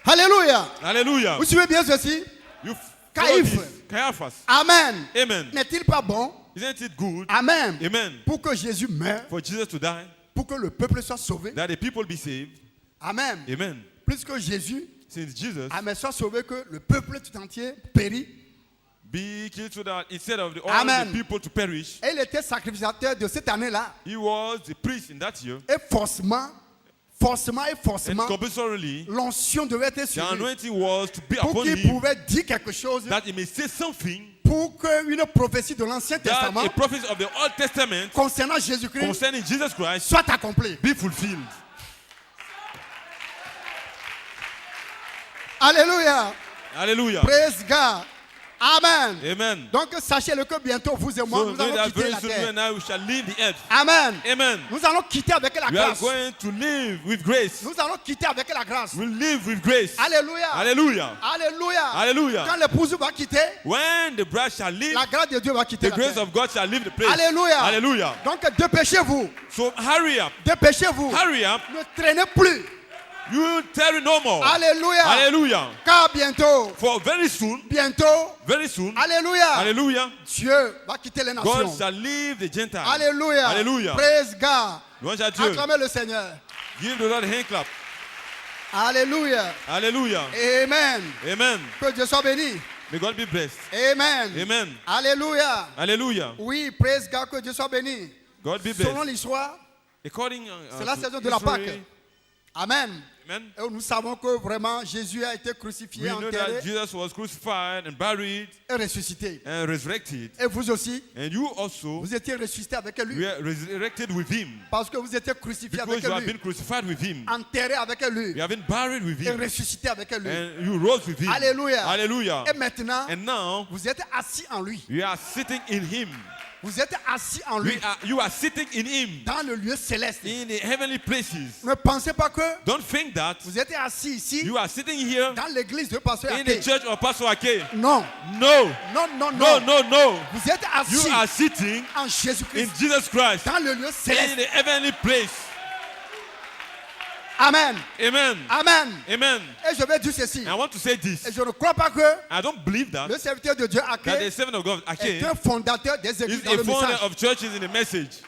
Alléluia. Hallelujah. Vous suivez bien ceci? You Caïphe. follow this. Caiaphas. Amen. Amen. N'est-il pas bon? Isn't it good? Amen. Amen. Pour que Jésus meure, For Jesus to die, pour que le peuple soit sauvé. that the people be saved. Amen. Amen. Plus que Jésus, Since Jesus Amen, soit sauvé que le peuple tout entier périt. be killed so that instead of all Amen. the people to perish, Et il était sacrificateur de cette année-là. he was the priest in that year. Et forcément, And compulsorily, l'onction devait être the sur lui. anointing was to be Pour upon qu'il him, pouvait dire quelque chose that he may say something pour pour qu'une prophétie de l'Ancien that Testament a prophecy of the Old Testament concernant Jésus-Christ concerning Jesus Christ soit accomplie. be fulfilled. Alléluia. Hallelujah. Praise God. Amen. Amen. Donc sachez-le que bientôt vous et moi, So nous know allons that quitter very la soon you terre. and I we shall leave the earth. Amen. Amen. Nous allons quitter avec la We are grâce. going to live with grace. Nous allons quitter avec la grâce. We'll live with grace. Alléluia. Hallelujah. Alléluia. Hallelujah. Quand l'épouse va quitter, When the bride shall leave, la grâce de Dieu va quitter the la grace terre. of God shall leave the place. Alléluia. Hallelujah. Donc dépêchez-vous. So hurry up. Dépêchez-vous. Hurry up. Ne traînez plus. You tarry no more. Alléluia. Hallelujah. Car bientôt, For very soon, bientôt, Alléluia. Alléluia. Dieu va quitter les God nations. shall leave the Gentiles. Alléluia. Hallelujah. Praise God. Louange à Dieu. Acclamez le Seigneur. Give the Lord a hand clap. Alléluia. Hallelujah. Amen. Amen. Que Dieu soit béni. May God be blessed. Amen. Amen. Alléluia. Hallelujah. Oui, praise God, que Dieu soit béni. God be Selon blessed. l'histoire, According c'est la to saison de la history, Pâque. Amen. Amen. Et nous savons que vraiment Jésus a été crucifié, We know that enterré Jesus was crucified and buried et ressuscité. and resurrected. Et vous aussi, And you also vous étiez ressuscité avec lui were resurrected with him. parce que vous étiez crucifié Because avec you have lui, been crucified with him. enterré avec lui You have been buried with et him. ressuscité avec lui. And you rose with him. Alléluia. Hallelujah. Et maintenant, And now vous êtes assis en lui. you are sitting in him. Vous êtes assis en lui You are sitting in him dans le lieu céleste. in the heavenly places. Ne pensez pas que Don't think that vous êtes assis ici you are sitting here dans l'église de Pasteur in Ake. the church of Pastor Ake. Non, No. non, non, No, non. no, no. Vous êtes You assis are sitting en in Jésus-Christ Jesus Christ dans le lieu in céleste. the heavenly place. Amen. Amen. Amen. Amen. Et je vais dire ceci. I want to say this. Et je ne crois pas que I don't believe that le serviteur de Dieu that the Ake servant of God Ake est un fondateur des églises is dans a le founder message. of churches in the message.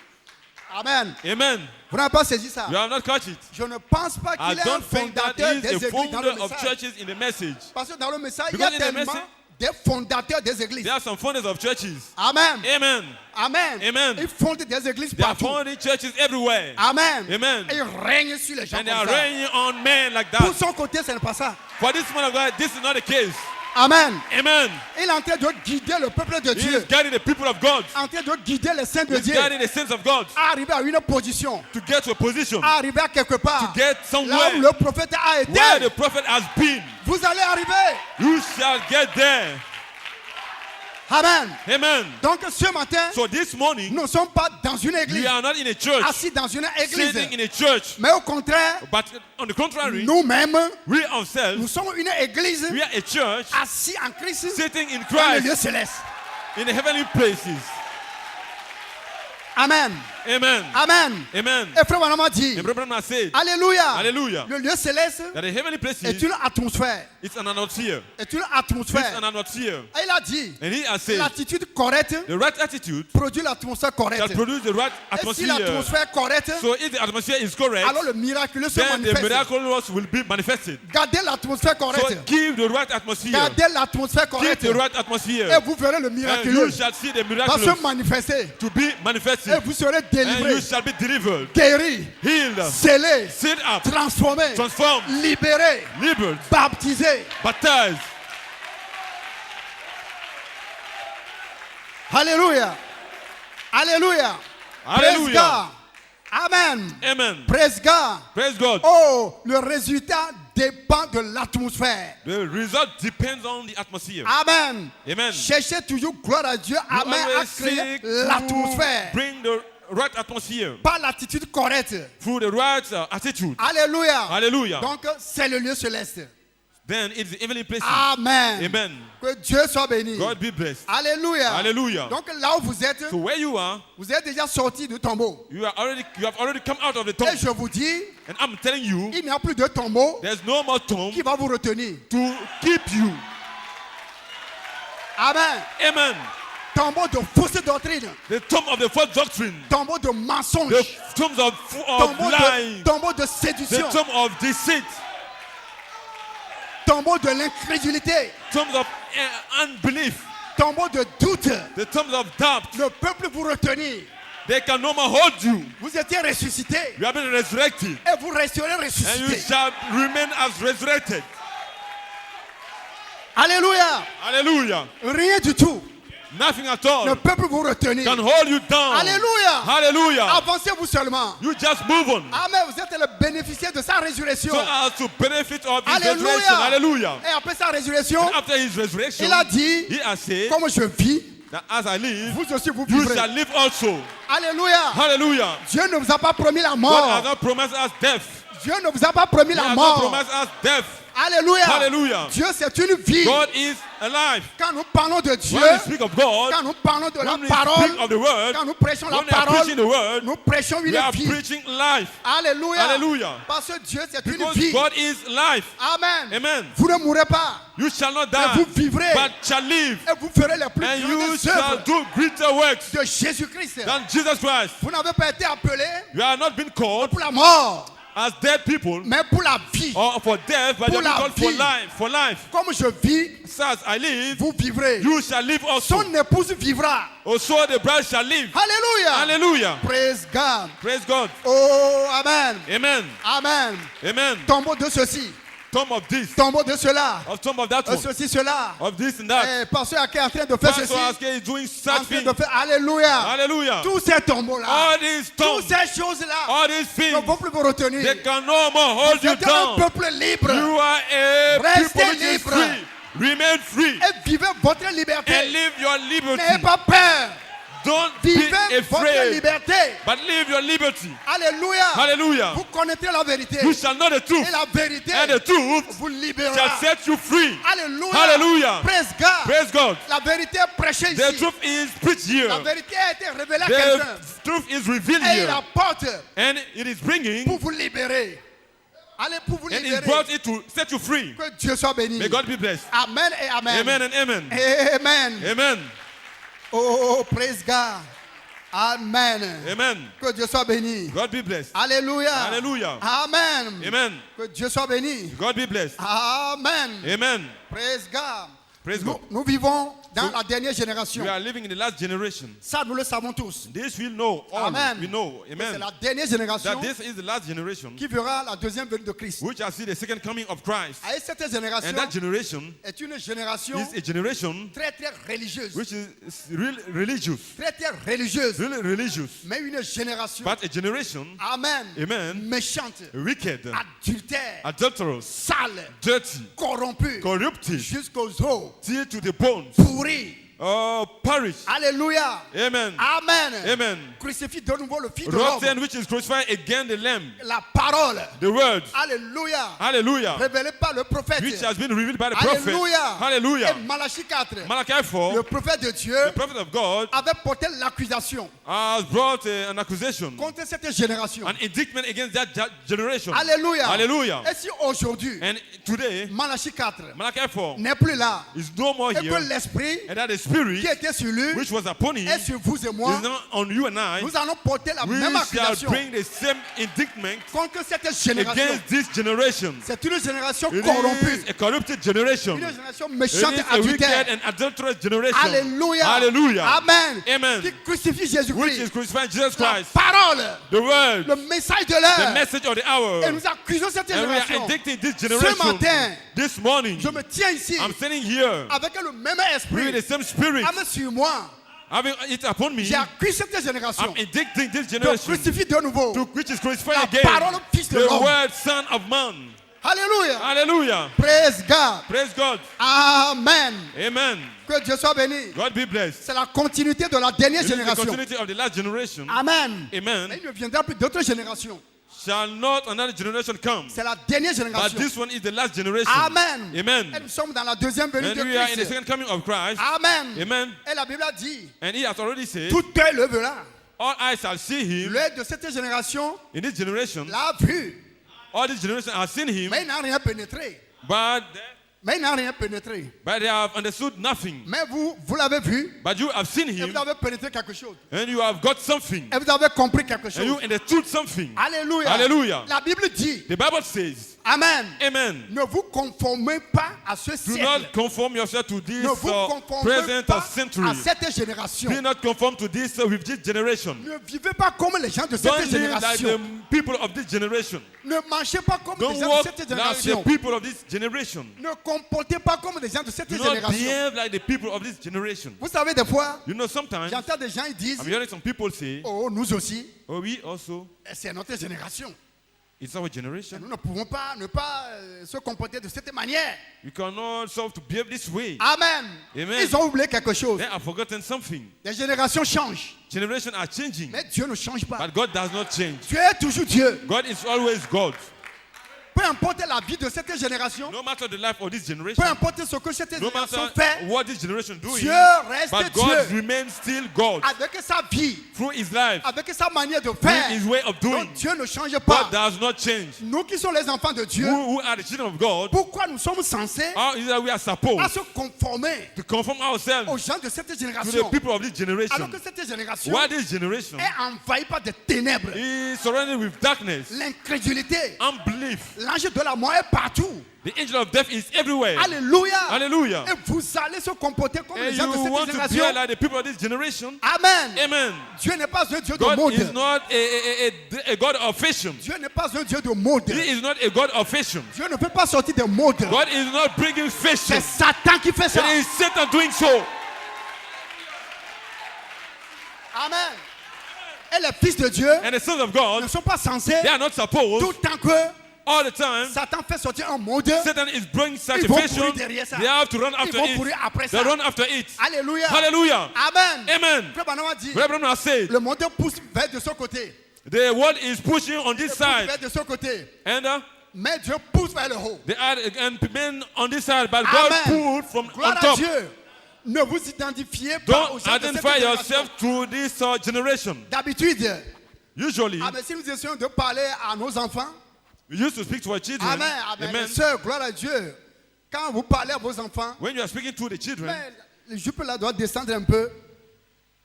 Amen. Amen. Vous n'avez pas saisi ça. You have not caught it. Je ne pense pas I qu'il est un don't think that fondateur he des is a églises dans founder le of message. churches in the message. Parce que dans le message, il y Because a in the tellement message- des fondateurs des églises. There are some founders of churches. Amen. Amen. Amen. Amen. Ils fondent des églises They are partout. founding churches everywhere. Amen. Amen. Et ils règnent sur les gens And they comme are ça. reigning on men like Pour that. son côté, ce n'est pas ça. For this man of God, this is not the case. Amen. Amen. Il est en train de guider le peuple de He Dieu. is guiding the people of God. En train de guider les saints de He is Dieu. guiding the saints of God À arriver à une position. to get to a position, À arriver à quelque part. to get Là où somewhere le prophète a été. where the prophet has been. Vous allez arriver. You shall get there. Amen. Amen. Donc ce matin, So this morning, nous ne sommes pas dans une église. we are not in a church, Assis dans une église. sitting in a church, Mais au contraire, but on the contrary, nous-mêmes, we ourselves, nous sommes une église we are a church assis en Christ sitting in dans le lieu Christ céleste. in the heavenly places. Amen. Amen. Amen. Amen. Et frère Branham a dit, And Brother Branham said Alléluia. Hallelujah. Le lieu céleste that the heavenly est places, une atmosphère. it's an atmosphere. Est une It's atmosphère. an atmosphere. Et il a dit, And he has said l'attitude correcte the right attitude produit l'atmosphère shall correcte. produce the right Et si atmosphere. l'atmosphère est correcte, So if the atmosphere is correct, alors le miraculeux se then the manifeste. miraculous will be manifested. Gardez l'atmosphère So correcte. give the right atmosphere. Gardez l'atmosphère Give correcte. the right atmosphere. Et vous verrez le And miraculeux you shall see the va miraculous se manifester. to be manifested. Et vous serez And délivrés, you shall be delivered, guéris, healed, scellés, set up, transformés, transformed, libérés, libered, baptisés. baptized. Alléluia. Alléluia. Praise Hallelujah. God. Amen. Amen. Praise God. Praise God. Oh, le résultat dépend de l'atmosphère. The result depends on the atmosphere. Amen. Amen. Cherchez toujours gloire à Dieu. You Amen. À always créer seek l'atmosphère. to bring the right atmosphere Pas l'attitude correcte. through the right attitude. Alléluia. Hallelujah. Donc, c'est le lieu céleste. Then it's the heavenly places. Amen. Amen. Que Dieu soit béni. God be blessed. Alléluia. Hallelujah. Donc, là où vous êtes, So where you are, vous êtes déjà sorti du tombeau. you have already come out of the tomb. Et je vous dis, And I'm telling you, il n'y a plus de tombeau there's no more tomb qui va vous retenir. to keep you. Amen. Amen. Tombeau de fausse doctrine. The tomb of the false doctrine. Tombeau de mensonge. The tombs of lying. Tombeau de The séduction. tomb of deceit. Tombeau de l'incrédulité. Tombs of unbelief. Tombeau de doute. The tombs of doubt. Le peuple vous retenir. They can no more hold you. Vous étiez ressuscité. You have been resurrected. Et vous resterez And you ressuscité. shall remain as resurrected. Alléluia. Hallelujah. Rien du tout. Nothing at all ne peut plus vous retenir. can hold you down. Alléluia. Hallelujah. Avancez-vous seulement. You just move on. Amen. Vous êtes le bénéficiaire de sa résurrection. So as to benefit of his Alléluia. resurrection. Hallelujah. Et après sa résurrection, And after his resurrection, il a dit, he has said comme je vis, that as I live, vous aussi vous you vivrez. shall live also. Alléluia. Hallelujah. Dieu ne vous a pas promis la God has mort. not promised us death. Dieu ne vous a pas promis He la has not mort. promised us death. Alléluia. Hallelujah. Dieu, c'est une vie. God is alive. Quand nous parlons de Dieu, When we speak of God, quand nous parlons de la when we parole, speak of the word, quand nous prêchons la when we are parole, preaching the word, nous prêchons we une are vie. preaching life. Alléluia. Hallelujah. Parce que Dieu, c'est une Because vie. God is life. Amen. Amen. Vous ne mourrez pas. You shall not Mais die, vous vivrez. but shall live. Et vous ferez les plus And you grandes shall œuvres do greater works de Jésus-Christ. than Jesus Christ. Vous n'avez pas été appelé You have not been called pour la mort, as dead people mais pour la vie. or for death, but you Pour have been la called for vie. life. For life. Comme je vis, So as I live, vous vivrez. you shall live also. Son épouse vivra. Also the bride shall live. Alléluia. Hallelujah. Praise God. Praise God. Oh, Amen. Amen. Amen. Amen. Tombeau de ceci, Tomb of this, tombeau de cela, of tomb of that one, ceci, cela. of this and that. Et pasteur Ake est en train de faire Pastor ceci. Aske is doing En such train things. de faire. Alléluia. Hallelujah. Tous ces tombeaux-là, All these toutes tombs, ces choses-là all these ne things, vont plus vous retenir. they can no more hold Vous you êtes un down. peuple libre. You are a Restez people which is libre. free. Remain free Et vivez votre liberté. and live your N'ayez liberty. pas peur. Don't be Vivez votre afraid, liberté. but live your liberty. Alléluia. Hallelujah. Vous connaîtrez la vérité. You shall know the truth, Et la vérité and the truth vous libérera. shall set you free. Alléluia. Hallelujah. Praise God. Praise God. La vérité est prêchée The ici. truth is preached here. La vérité a été révélée à quelqu'un. The truth is revealed Et il here, apporte and it is bringing, pour vous libérer. Allez, pour vous and it libérer. brought it to set you free. Que Dieu soit béni. May God be blessed. Amen et amen. Amen and amen. Amen. Amen. Oh, praise God. Amen. Amen. Que Dieu soit béni. God be blessed. Alléluia. Hallelujah. Amen. Amen. Que Dieu soit béni. God be blessed. Amen. Amen. Praise God. Praise God. Nous vivons dans la dernière génération. We are living in the last generation. Ça, nous le savons tous. This we know. All Amen. we know. C'est Amen. la dernière génération That this is the last generation qui verra la deuxième venue de Christ. which has seen the second coming of Christ. Et cette génération And that generation est une génération is a generation très très religieuse. which is real religious. Très très religieuse. Really religious. Mais une génération, But a generation, amen, amen, méchante, wicked, adultère, adulterous, sale, dirty, corrompue, corrupted, jusqu'aux os, till to the bones, pourrie. perish. Alléluia. Amen. Amen. Amen. Crucifie de nouveau le Fils de l'homme. Rotten, which is crucified again the Lamb, La parole. the word. Alléluia. Hallelujah. Révélée par le prophète. Which has been revealed by the prophet. Alléluia. Hallelujah. Et Malachie 4. Malachi Le 4, prophète de Dieu the prophet of God avait porté l'accusation has brought an accusation, contre cette génération. an indictment against that generation. Alléluia. Hallelujah. Et si aujourd'hui, And today, Malachie 4 Malachi 4 n'est plus là, is no more et here, que l'esprit and that the spirit qui était sur lui which was upon him est sur vous et moi, is not on you and I. nous allons porter la We même shall accusation bring the same indictment contre cette génération. against this generation. C'est une génération It corrompue, is a corrupted generation. une génération It méchante is et a wicked adultère. and adulterous generation. Alléluia. Hallelujah. Amen. Amen. Qui crucifie Which Jésus-Christ. is crucifying Jesus La Christ. parole, The word, le message de the l'heure. message of the hour. Et nous accusons cette And we are génération. indicting this Ce generation. matin, This morning, je me tiens ici I'm standing here avec le même with esprit. the same spirit Amen sur moi. having it upon me. J'ai accusé cette génération I'm indicting this de generation crucifier de nouveau. to which is crucified La again. parole fils de The l'homme. word Son of Man. Alléluia. Hallelujah. Praise God. Praise God. Amen. Amen. Que Dieu soit béni. God be blessed. C'est la continuité de la dernière This is the génération. continuity of the last generation. Amen. Amen. Mais il ne viendra plus d'autres générations. Shall not another generation come. C'est la dernière But génération. this one is the last generation. Amen. Amen. Et nous sommes dans la deuxième venue And de we are in the Christ. second coming of Christ. Amen. Amen. Et la Bible a dit, And he has already said, tout œil le verra. all eyes shall see him. L'œil de cette génération In this generation, l'a vu. all this generation has seen him, Mais il n'a rien pénétré. but Mais il n'a rien pénétré. they have understood nothing. Mais vous l'avez vu. But you have seen Et him, vous avez pénétré quelque chose. and you have got something, Et vous avez compris quelque and you chose. understood something. Alléluia. Hallelujah. La Bible dit, The Bible says, Amen. Amen. Ne vous conformez pas à ce Do siècle. not conform yourself to this Ne vous conformez present pas century. à cette génération. Do not conform to this with this generation. Ne vivez pas comme les gens de cette Don't live like génération. the people of this generation. Ne marchez pas comme Don't les gens de walk cette like the génération. people of this generation. Ne comportez pas comme les gens de cette Do not génération. behave like the people of this generation. Vous savez, des fois, You know, sometimes j'entends des gens ils disent, I'm hearing some people say, oh, nous aussi, oh, we also, c'est notre génération. it's our generation. Nous ne pouvons pas ne pas se comporter de cette manière. We cannot solve to behave this way. Amen. Amen. Ils ont oublié quelque chose. They have forgotten something. Les générations changent, Generations are changing, mais Dieu ne change pas. but God does not change. Dieu est toujours Dieu. God is always God. Peu importe la vie de cette génération, No matter the life of this generation, peu importe ce que cette no génération matter fait, what this generation doing, Dieu reste but God Dieu. remains still God Avec sa vie, through His life, avec sa manière de through faire. His way of doing. Donc Dieu ne change God pas. does not change. Nous qui sommes les enfants de Dieu, Who are the children of God? pourquoi nous sommes censés How is that we are à supposed se conformer to conform ourselves aux gens de cette to the génération, people of this generation? alors que cette génération Why this generation est envahie par des ténèbres, is surrounded with darkness, l'incrédulité. unbelief. L'ange de la mort est partout. The angel of death is everywhere. Alléluia. Hallelujah. Et vous allez se comporter comme And les gens de you cette want to be génération. like the people of this generation? Amen. Amen. Dieu n'est pas un Dieu de God mode. is not a God of fashion. Dieu n'est pas un Dieu de mode. He is not a God of fashion. Dieu ne peut pas sortir de mode. God is not bringing fashion. C'est Satan qui fait ça. It is Satan doing so. Amen. Et les fils de Dieu And the sons of ne God, sont pas censés, they are not tout supposed le temps que all the time. Satan fait sortir un mode, Satan is bringing such ils a vont fashion. courir derrière ça. They have to run Ils after vont courir it. après They ça. run after it. Alléluia. Hallelujah. Amen. Amen. Frère Branham a dit, Brother Branham has said, le monde pousse vers de ce côté. the world is pushing on this Pousse side, vers de ce côté. and Mais Dieu pousse vers le haut. they are and men on this side, but God Amen. pulled from Gloire on à top. Dieu. Ne vous identifiez pas aux Don't gens de cette identify génération. yourself through this generation. D'habitude, Usually, mais si nous essayons de parler à nos enfants, we used to speak to our children. Amen, amen, Amen. mes sœurs, gloire à Dieu. Quand vous parlez à vos enfants, When you are speaking to the children, mais les jupes là doivent descendre un peu.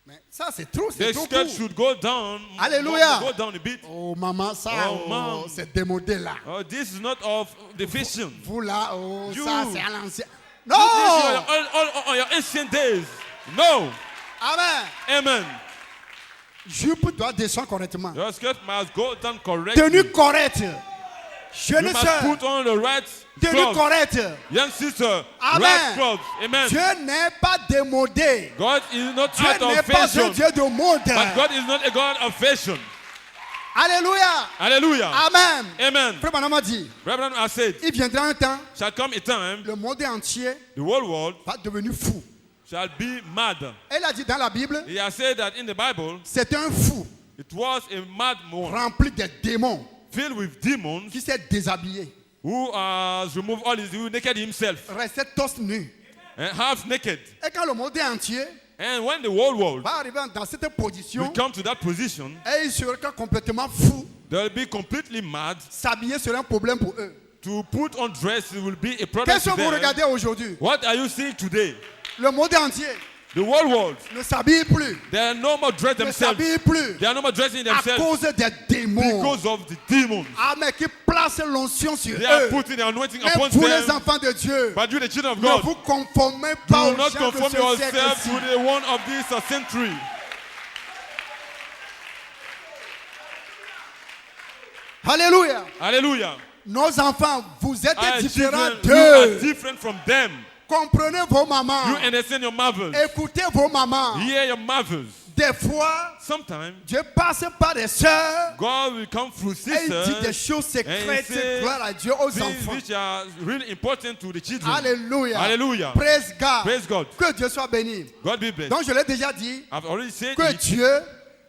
Mais ça c'est trop, c'est the trop skirt court. should go down. Alléluia. Go down a bit. Oh maman, ça, Oh, mam. c'est démodé là. Oh, this is not of the fashion. Vous là, oh, You. ça c'est à l'ancien. This is Non! on your ancient days. No. Amen. Amen. Jupe doit descendre correctement. Your skirt must go down correctly. Tenue correcte. You Jeune must sœur, put on the right tenue clothes. correcte. Young sister, Amen. right clothes. Amen. Dieu n'est pas démodé. God is not Dieu out n'est of pas un fashion. Dieu de mode. But God is not a God of fashion. Alléluia. Hallelujah. Amen. Amen. Frère Branham a dit, Reverend has said, il viendra un temps, shall come a time, le monde entier the whole world va devenir fou. shall be mad. Elle a dit dans la Bible, He has said that in the Bible, c'est un fou it was a mad man rempli de démons filled with demons qui s'est déshabillé, who has removed all his, who naked himself restait torse nu. and half naked. Et quand le monde entier And when the whole world va arriver dans cette will position, come to that position, et ils seront complètement fous. they'll be completely mad. S'habiller sera un problème pour eux. To put on dress will be a problem Qu'est-ce to que vous them. regardez aujourd'hui? What are you seeing today? Le monde entier The whole world, ne s'habille plus, they are no more dressed ne themselves. s'habille plus They are no more dressing à themselves cause des démons. because of the demons. Ah, mais qui placent l'onction sur They are eux. putting the anointing Mais upon vous les them. enfants de Dieu, But you, the children of ne God, vous conformez pas do aux not gens de conform ce yourself siècle-ci. to the one of this century. Alléluia. Hallelujah. Nos enfants, vous êtes Our différents children, you are d'eux. different from them. Comprenez vos mamans. You understand your mothers. Écoutez vos mamans. Hear your mothers. Des fois, Sometimes Dieu passe par des sœurs God will come through et il dit des sisters, choses secrètes. say Gloire à Dieu aux things enfants. which are really important to the children. Alléluia. Hallelujah. Praise God. Praise God. Que Dieu soit béni. God be blessed. Donc je l'ai déjà dit, I've already said que it. Dieu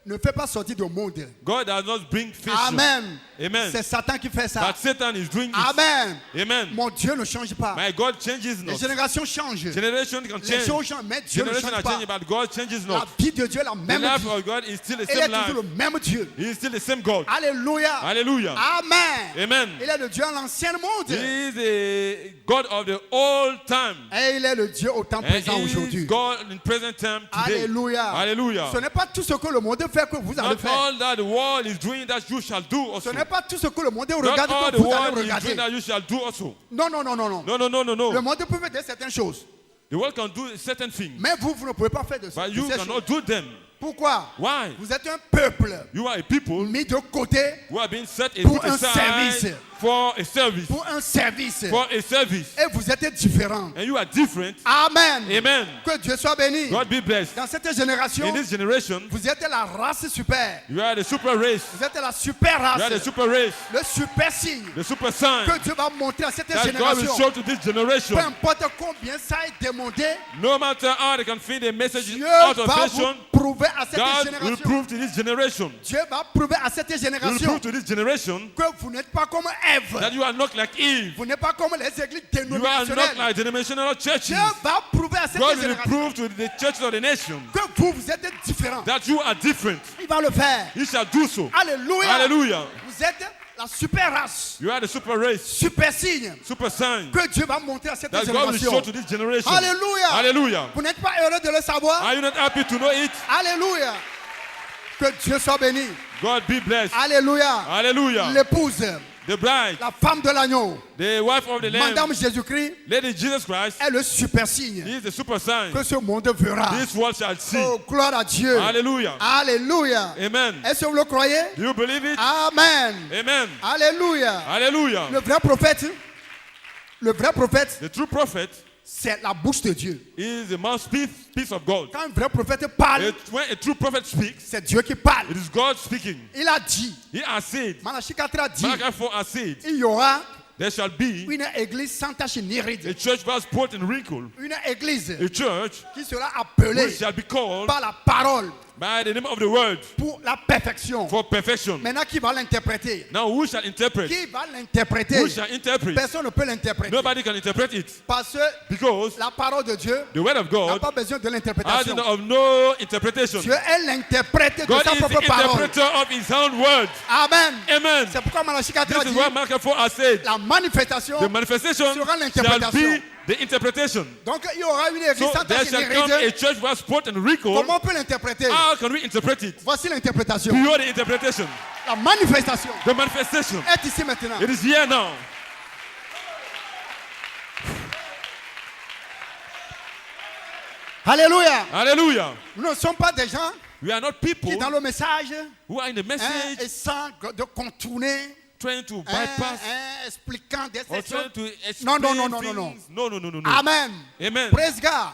ne fait pas sortir du monde. God does not bring fashion. Amen. Amen. C'est Satan qui fait ça. But Satan is doing it. Amen. Amen. Mon Dieu ne change pas. My God changes Les not. générations changent. Generation can Les change. choses changent, mais Dieu ne Generation change are pas. changing, but God changes La not. vie de Dieu est la The même life vie. of God is still the Il est same toujours life. le même Dieu. He is still the same God. Alléluia. Hallelujah. Amen. Amen. Il est le Dieu à l'ancien monde. He is the God of the old time. Et il est le Dieu au temps And présent he is aujourd'hui. God in present time today. Alléluia. Hallelujah. Ce n'est pas tout ce que le monde faire que vous allez Not faire. all that the world is doing that you shall do Ce also. n'est pas tout ce que le monde Not regarde all que the vous allez world is regarder. doing that you shall do also. Non, non, non, non, non. No, no, no, no, Le no. monde peut faire certaines choses. The world can do certain things, Mais vous, vous ne pouvez pas faire de but de you ces cannot choses. do them. Pourquoi? Why? Vous êtes un peuple You are a people mis de côté who have been set Pour un aside service. for a service. pour un service. For a service. Et vous êtes différents. And you are different. Amen. Amen. Que Dieu soit béni. God be blessed. Dans cette génération, In this generation, vous êtes la race super. you are the super race. Vous êtes la super You are the race. super race. Le super signe The super sign que Dieu va montrer à cette that God will génération. show to this generation. Peu importe combien ça est demandé, No matter how they can feed the message Dieu out of va nation, vous prouver à cette God will génération. prove to this generation. Dieu va prouver à cette He will génération prove to this generation que vous n'êtes pas comme Ève. that you are not like Eve. Vous n'êtes pas comme les églises You are not dénominationnelles. like denominational churches. Dieu va prouver à cette God will génération prove to the churches of the nation que vous êtes différents. that you are different. Il va le faire. He shall do so. Alléluia. Hallelujah. Vous êtes la super race, You are the super race, super signe super sign que Dieu va montrer à cette that God will show génération. to this generation. Alléluia. Hallelujah. Vous n'êtes pas heureux de le savoir? Are you not happy to know it? Alléluia. Que Dieu soit béni. God be blessed. Alléluia. Hallelujah. L'épouse, The bride, la femme de l'agneau, the wife of the Lamb, Madame Jésus-Christ Lady Jesus Christ, est le super signe he is the super sign. que ce monde verra. This world shall see. Oh, gloire à Dieu. Hallelujah. Alléluia. Amen. Est-ce que vous le croyez? Do you believe it? Amen. Amen. Alléluia. Hallelujah. Le vrai prophète, The true prophet c'est la bouche de Dieu. is the mouthpiece of God. Quand un vrai prophète parle, When a true prophet speaks, c'est Dieu qui parle. it is God speaking. Il a dit, He has said, Malachie 4 a dit, Malachi 4 has said, il y aura there shall be une église sans tache ni a ride. church without spot and wrinkle, Une église a church qui sera appelée which shall be called par la parole by the name of the word pour la perfection. for perfection. Maintenant, qui va l'interpréter? Now who shall interpret? Qui va l'interpréter? Who shall interpret? Personne ne peut l'interpréter. Nobody can interpret it Parce que because la parole de Dieu the word of n'a God pas besoin de has l'interprétation. of no interpretation. Dieu est l'interprète de God sa is the propre parole. interpreter of his own word. Amen. Amen. C'est pourquoi Malachie 4 a This is dit what Malachi 4 has said. la manifestation. The manifestation sera shall l'interprétation. be the interpretation. Donc il y aura une église So sans there tache ni shall come a ride. church without spot and wrinkle. Comment on peut l'interpréter? How can we interpret it? Voici l'interprétation. Beyond the interpretation. La manifestation The manifestation. est ici maintenant. It is here now. Alléluia. Hallelujah. Nous ne sommes pas des gens We are not people qui dans le message who are in the message essaient de contourner, trying to bypass expliquant des or sections. trying to explain Non, non, non, non, non, non. things. No, no, no, no, no. Amen. Amen. Praise God.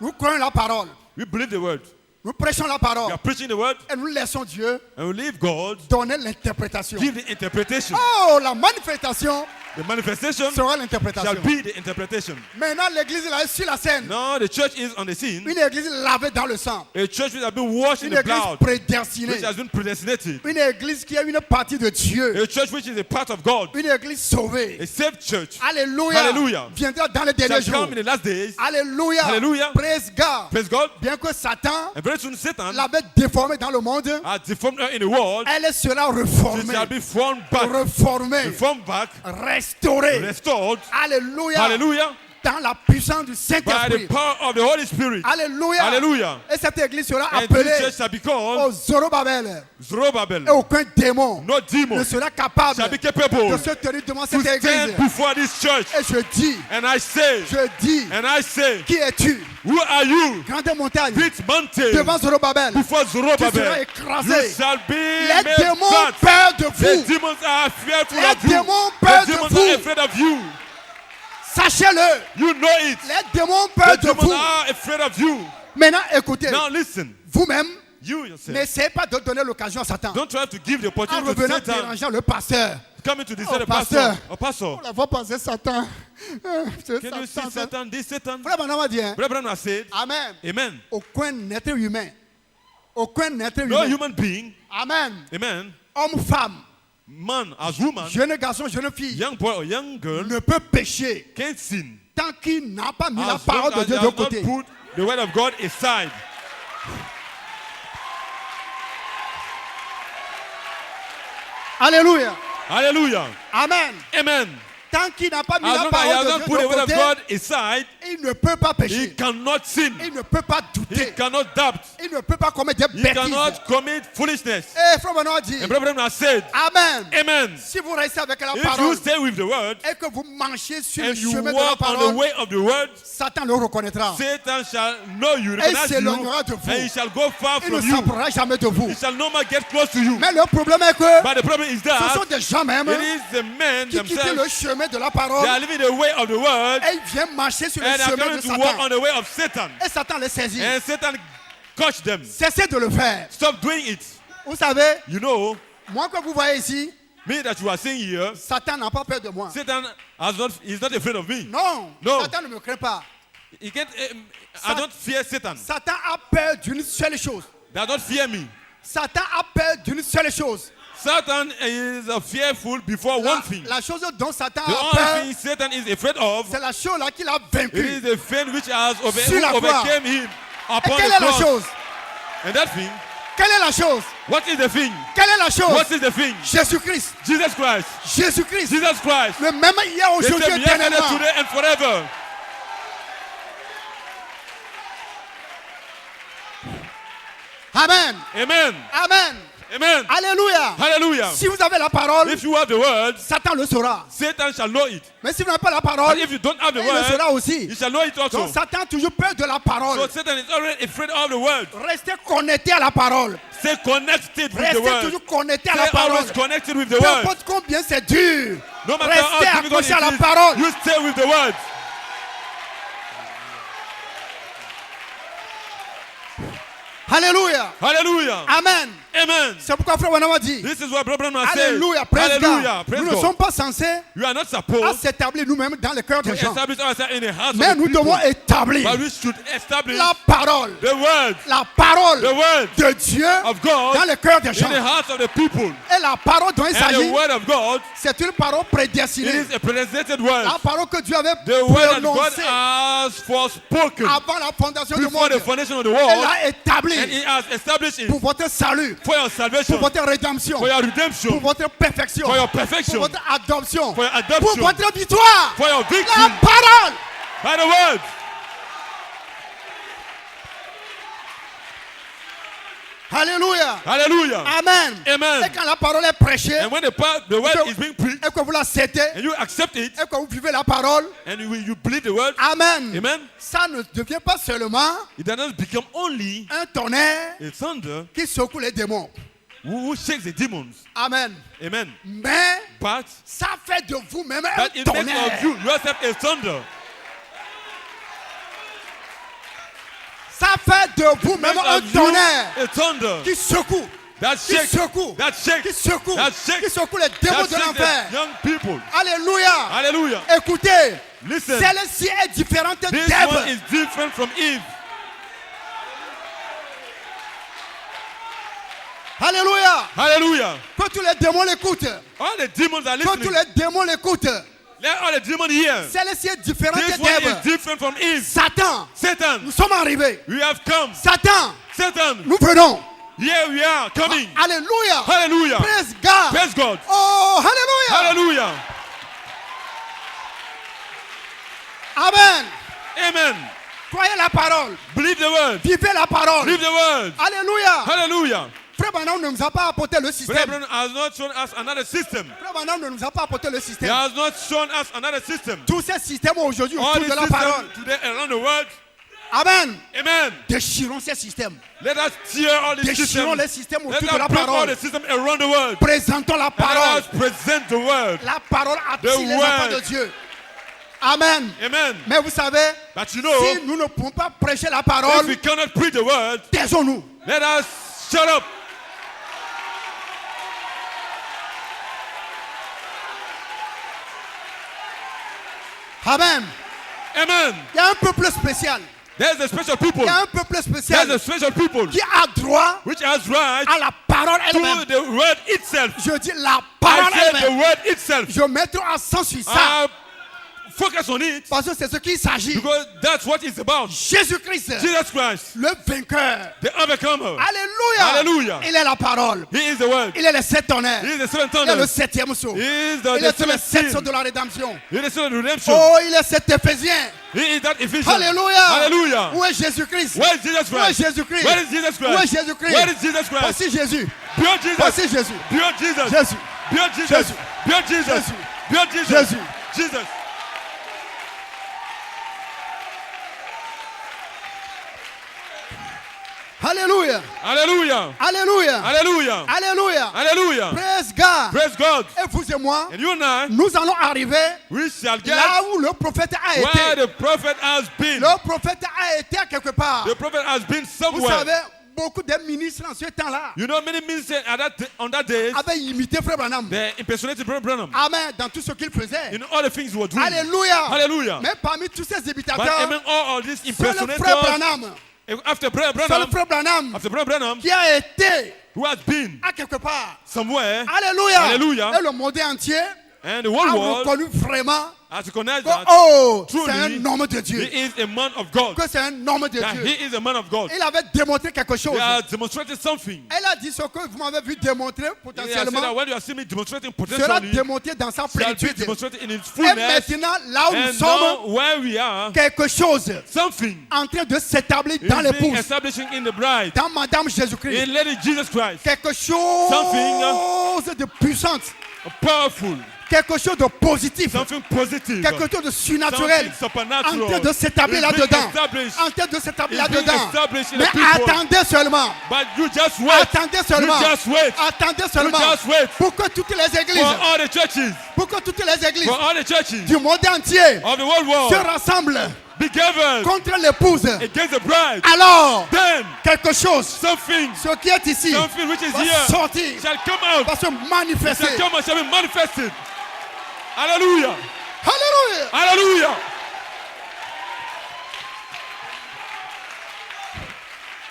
Nous croyons la parole. We believe the word. Nous prêchons la We parole. are preaching the word Et nous laissons Dieu and we leave God donner l'interprétation. give the interpretation. Oh, la manifestation The manifestation sera shall l'interprétation. be the interpretation. Maintenant, l'église est sur la scène. Now the church is on the scene. Une église lavée dans le sang. A church which has been washed in Une the église blood, prédestinée. which has been predestinated. Une église qui est une partie de Dieu. A church which is a part of God. Une église sauvée. A saved church Alléluia. Hallelujah. Viendra dans les derniers shall jours. come in the last days. Alléluia. Hallelujah. Praise God. Praise God. Bien que Satan And very soon Satan l'avait déformée dans le monde, has deformed her in the world. elle sera She reformée. shall be formed back. Reformée. Reformed back. Restaurée. Restored. Alléluia. Hallelujah. Dans la puissance du By the Saint-Esprit. power of the Holy Spirit. Alléluia. Hallelujah. Et cette église sera And this appelée church shall be called au Zorobabel. Zerubbabel. Et aucun démon No demon ne sera capable shall be capable de se tenir devant to cette stand église. before this church. Et je dis, And I say, qui es-tu? who are you? Grande montagne. Great mountain. Devant Zorobabel. Before Tu seras Zerubbabel, écrasé. you shall be Les made démons flat. peur de The vous. demons are fearful Les of you. démons peur The de demons vous. are afraid of you. Sachez-le. You know it. Les démons peur The de demons vous. are afraid of you. Maintenant, écoutez. Now listen, Vous-même, you yourself, n'essayez pas de donner l'occasion à Satan. don't try to give the En opportunity to revenant Satan dérangeant le pasteur. coming to disturb Oh, the pastor. pastor. Oh, pastor, On la voit passer Satan. C'est can you see Satan. Satan? This Satan. Frère Branham a dit, hein, Brother Branham has said, Amen. Amen. Aucun être humain. Aucun être No humain. human being, Amen. amen, Homme, femme, man as woman, jeune garçon, jeune fille, young boy or young girl, ne peut pécher can't sin tant qu'il n'a pas mis la as parole long de as Dieu he de has not côté. put the word of God aside. Alléluia. Hallelujah. Amen. Amen. Tant qu'il n'a pas mis As la long as he has parole not de put Dieu the de word of côté, God aside, Il ne peut pas He pécher. cannot sin. Il ne peut pas He douter. cannot doubt. Il ne peut pas commettre des He bêtises. cannot commit foolishness. Et frère Benoît dit, And Brother Branham has said, Amen. Amen. Si vous restez avec la If you parole stay with the word et que vous marchez sur le and you chemin de la walk on the parole, way of the word, Satan le reconnaîtra. Satan shall know you, recognize s'éloignera de you, vous. and he shall go far Il ne from you. s'approchera jamais de vous. He shall no more get close to you. Mais le problème est que But the problem is ce that sont des gens même it is the men qui quittent le themselves, chemin de la they parole are living the way of the word, et ils viennent marcher sur le and they are chemin coming de to walk Satan. on the way of Satan. Et Satan les saisit. And Satan catch them. Cessez de le faire. Stop doing it. Vous savez, You know, moi que vous voyez ici, me that you are seeing here, Satan n'a pas peur de moi. Satan is not afraid of me. Non, No. Satan ne me craint pas. He can't, I don't fear Satan. Satan a peur d'une seule chose. Does not fear me. Satan a peur d'une seule chose. Satan is fearful before one thing. La chose dont Satan The a only peur, thing Satan is afraid of, c'est la chose là qu'il a it vaincu. is the thing which has Sur la croix. overcame him Et upon quelle the est la cross. chose? And that thing, Quelle est la chose? what is the thing? Quelle est la chose? What is the thing? Jésus-Christ. Jesus Christ. Jésus-Christ. Jesus Christ. Le même hier, The aujourd'hui, same yesterday, éternellement. today, and forever. Amen. Amen. Amen. Amen. Alléluia. Hallelujah. Si vous avez la parole, If you have the word, Satan le saura. Satan shall know it. Mais si vous n'avez pas la But parole, if you don't have the il le saura word, aussi. he shall know it also. Donc Satan a toujours peur de la parole. So Satan is already afraid of the word. Restez connectés à la parole. Stay connected with the Restez word. toujours connectés à la Stay parole. always connected with the Peu word. importe combien c'est dur. No matter Restez how difficult accrochés à la it parole. is, you stay with the word. Alléluia. Hallelujah. Amen. Amen. C'est pourquoi frère Branham a dit. This is what Brother Branham said. Alléluia. Praise Hallelujah. God. Praise Nous ne God. sommes pas censés You are not à supposed s'établir nous-mêmes dans le cœur to des gens. establish ourselves in the hearts Mais of the nous people. devons établir But we should establish la parole. the word La parole The word de Dieu of God dans le cœur des in gens. the hearts of the people. Et la parole dont il And s'agit, the word of God, c'est une parole it prédestinée. is a predestinated word. La parole que Dieu avait The word that God prononcée has forspoken avant la fondation du before monde. the foundation of the Elle world, l'a établi and He has established it pour votre salut, for your pour salvation, votre rédemption, for your pour redemption, votre perfection, for your pour perfection, votre adoption, for your pour adoption, votre victoire. for your La victory parole. by the word. Alléluia. Hallelujah. Amen. Amen. Et quand la parole est prêchée, And when the word is being preached, et que vous l'acceptez, and you accept it, et que vous vivez la parole, and you believe the word, Amen. amen, Ça ne devient pas seulement it does not become only un tonnerre a thunder qui secoue les démons. who shakes the demons. Amen. Amen. Mais But ça fait de vous-même un that it makes tonnerre. of you yourself a thunder. Ça fait de vous-même Make un of you tonnerre a thunder qui secoue, that qui shakes, secoue, that qui shakes, secoue, that qui shakes, secoue les démons that de shakes l'enfer. the young people. Alléluia. Hallelujah. Écoutez, Listen, celle-ci est différente this one d'Ève. is different from Eve. Alléluia. Hallelujah. Que tous les démons l'écoutent. All the demons are Que tous listening. les démons l'écoutent. Let all the demons hear. Celle-ci est différente This one is d'Ève. different from Eve. Satan, Satan, nous sommes arrivés. we have come. Satan, Satan, nous venons. here we are coming. Alléluia. Hallelujah. Praise God. Praise God. Oh, Alléluia. Hallelujah. Amen. Amen. Croyez la parole. Believe the word. Vivez la parole. Believe the word. Alléluia. Hallelujah. Frère Branham ne nous a pas apporté le Brother système. Branham has not shown us another system. Frère Branham ne nous a pas apporté le He système. has not shown us another system. Tous ces systèmes aujourd'hui All autour these de la parole. systems today around the world. Amen. Amen. Déchirons ces systèmes. Let us tear all these Déchirons systems. les systèmes Let autour de la us break all parole. the systems around the world. Présentons la And parole. let us present the word. La parole attire The les enfants word. de Dieu. Amen. Amen. Mais vous savez, But you know, si nous ne pouvons pas prêcher la if we parole, cannot preach the word, taisons-nous. let us shut up. Amen. Amen. Il y a un peuple spécial. There's a special people. Il y a un peuple There's spécial a special people qui a droit which has right à la parole to elle-même. the word itself. Je dis la parole I said the elle-même. word itself. Je mettrai accent sur ça. I focus on it. Parce que c'est ce qu'il s'agit. Because that's what it's about. Jésus-Christ, Jesus Christ, le vainqueur. the overcomer. Alléluia. Hallelujah. Il est la parole. He is the word. Il est le sept tonnerre. He is the seventh Il est le thunder. septième sceau. He is Il est the sur le seventh sept sceaux seal. de la rédemption. He is the seal of redemption. Oh, il est cet Éphésien. He is that Ephesian. Alléluia. Hallelujah. Où est Jésus-Christ? Where is Jesus Où est Christ? Jésus-Christ? Where is Jesus Où est Christ? Jésus-Christ? Where is Jesus Christ? Voici Jésus. Beyond Jesus. Voici Jésus. Beyond Jesus. Jésus. Beyond Jesus. Jésus. Beyond Jesus. Jésus. Beyond Jesus. Jésus. Jesus. Alléluia. Hallelujah. Alléluia. Hallelujah. Alléluia. Hallelujah. Praise God. Praise God. Et vous et moi, And you and I, nous allons arriver we shall get là où le prophète a where été. the prophet has been. Le prophète a été à quelque part. The prophet has been Vous somewhere. savez, beaucoup de ministres en ce temps-là You know, many ministers on that day, avaient imité Frère Branham. they impersonated Brother Branham Amen. Dans tout ce qu'il faisait. in all the things he was doing. Alléluia. Hallelujah. Mais parmi tous ces But imitateurs, among all these c'est le Frère impersonators, Branham. after Brother C'est le Branham, Frère Branham after Brother Branham, qui a été who has been à quelque part. somewhere, Alléluia. Hallelujah. Et le monde entier and the a whole world reconnu vraiment has recognized que that oh, truly c'est un homme de he Dieu. is a man of God. Que c'est un homme de That Dieu. he is a man of God. Il avait démontré quelque chose. He has demonstrated something. Elle a dit ce que vous m'avez vu démontrer He has said that potentiellement when you are seeing me demonstrating sera potentially, démontré dans sa shall be plénitude. demonstrated in its Et fullness. maintenant, là où nous And sommes, now where we are, quelque chose something en train de s'établir is dans being l'épouse, establishing in the bride, dans Madame Jésus-Christ. in Lady Jesus Christ. Quelque chose de puissant, Powerful, quelque chose de positif, something positive, quelque chose de surnaturel something en supernatural. train de s'établir It's being là-dedans. established. En train de s'établir It's being là-dedans. established in Mais the people. attendez seulement. But you just wait. Attendez seulement. You just wait. Attendez seulement. just wait. Pour que toutes les églises, For all the churches, pour que toutes les églises for all the churches du monde entier of the whole se world rassemblent be gathered contre l'épouse. against the bride. Alors, Then quelque chose, something, ce qui est ici, something which is va here sortir, shall come out, va se shall manifester. come out, shall be manifested. Hallelujah. Alléluia. Hallelujah.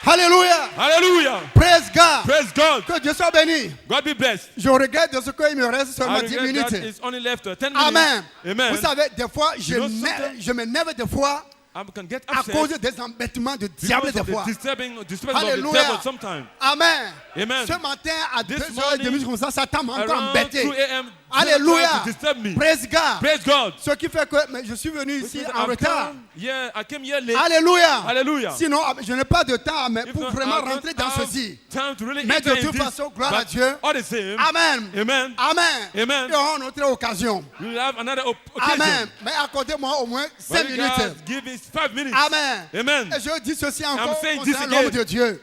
Alléluia. Hallelujah. Praise God. Praise God. Que Dieu soit béni. God be blessed. Je regrette de ce qu'il me reste seulement I 10 regret that minutes. it's only left 10 minutes. Amen. Amen. Vous savez, des fois, You know something? je m'énerve des fois I can get à upset cause des embêtements de diable because des of fois. the disturbance of the Alléluia. devil sometimes. Amen. Amen. Ce matin, à This 2h30 comme ça, Satan m'a encore Around embêté. 2 a.m. Alléluia. to disturb me. Praise God. Praise God. Ce qui fait que mais je suis venu ici Because en I've retard. come here- I came here late. Alléluia. Hallelujah. Sinon, je n'ai pas de temps mais If pour not, vraiment I don't rentrer dans have ceci. time to really Mais de enter in toute this. façon, gloire à But Dieu. all the same, Amen. Amen. Amen. Amen. Et on a une autre occasion. you will have another occasion. Amen. Mais accordez-moi au moins 5 But minutes. God give us 5 minutes. Amen. Amen. Et je dis ceci encore saying this concernant l'homme again. de Dieu.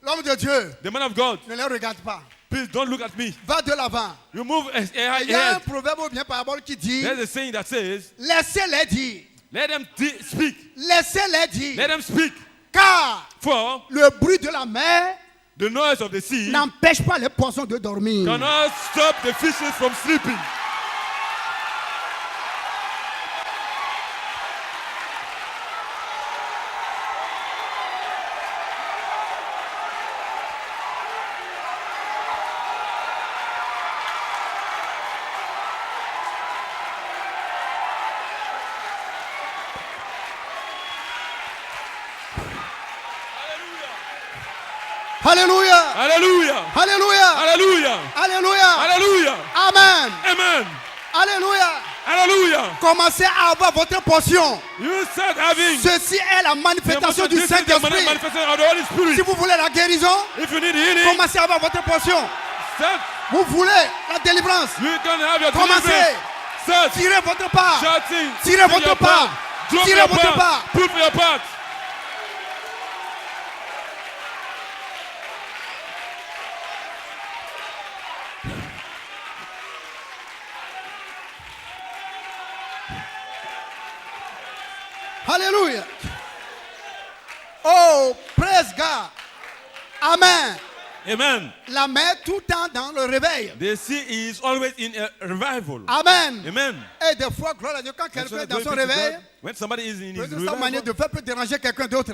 L'homme de Dieu, The man of God, ne les regarde pas. please don't look at me. Va de l'avant. You move Il y a un ahead. proverbe ou bien parabole qui dit There's a saying that says, laissez-les dire. let them speak. Laissez-les dire. Let them speak. Car For le bruit de la mer the noise of the sea n'empêche pas les poissons de dormir. cannot stop the fishes from sleeping. Alléluia. Hallelujah. Alléluia. Hallelujah. Alléluia. Hallelujah. Amen. Amen. Alléluia. Hallelujah. Commencez à avoir votre portion. You start having Ceci est la manifestation du This is the Saint-Esprit. manifestation of the Holy Spirit. Si vous voulez la guérison, If you need healing, commencez à avoir votre portion. start. Vous voulez la délivrance, You can have your commencez. deliverance. Start Tirez votre part. shouting. Tirez Sing votre your part. Drop Tirez your votre part. part. Put your part. Alléluia. Oh, praise God. Amen. Amen. La mer tout le temps dans le réveil. The sea is always in a revival. Amen. Amen. Et des fois, gloire à Dieu, quand That's quelqu'un why est dans son glory be to réveil, God. When somebody is in his peut-être sa manière revival, de faire peut déranger quelqu'un d'autre.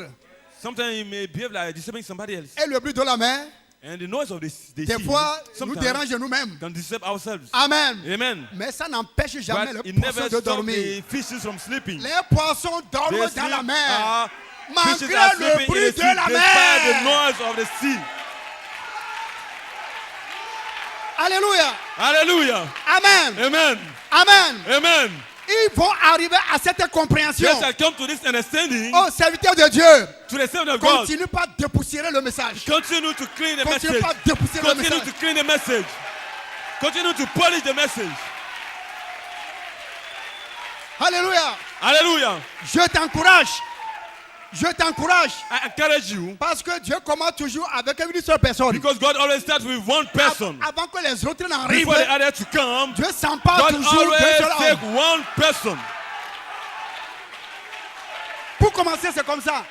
sometimes he may behave like disturbing somebody else. Et le bruit de la mer And the noise of the des sea fois, nous sometimes dérange nous-mêmes. can disturb ourselves. Amen. Amen. Mais ça n'empêche jamais But les it never poissons de stops dormir. the fishes from sleeping. Les poissons dorment They dans la sleep, mer. fishes Malgré are le sleeping in bruit the de sea la despite the mer. noise of the sea. Alléluia. Hallelujah. Amen. Amen. Amen. Amen. Ils vont arriver à cette compréhension. They shall come to this understanding. Oh, serviteur de Dieu, To the servant of God. continue pas de dépoussiérer le message. Continue to clean the Continue message. pas de dépoussiérer le Continue message. to clean the message. Continue to polish the message. Alléluia. Hallelujah. Je t'encourage. Je t'encourage. I encourage you Parce que Dieu commence toujours avec une seule personne. because God always starts with one person. Avant que les autres n'arrivent, Before the other to come, Dieu s'empare God toujours d'un always seul take homme. one person. Pour commencer, c'est comme ça.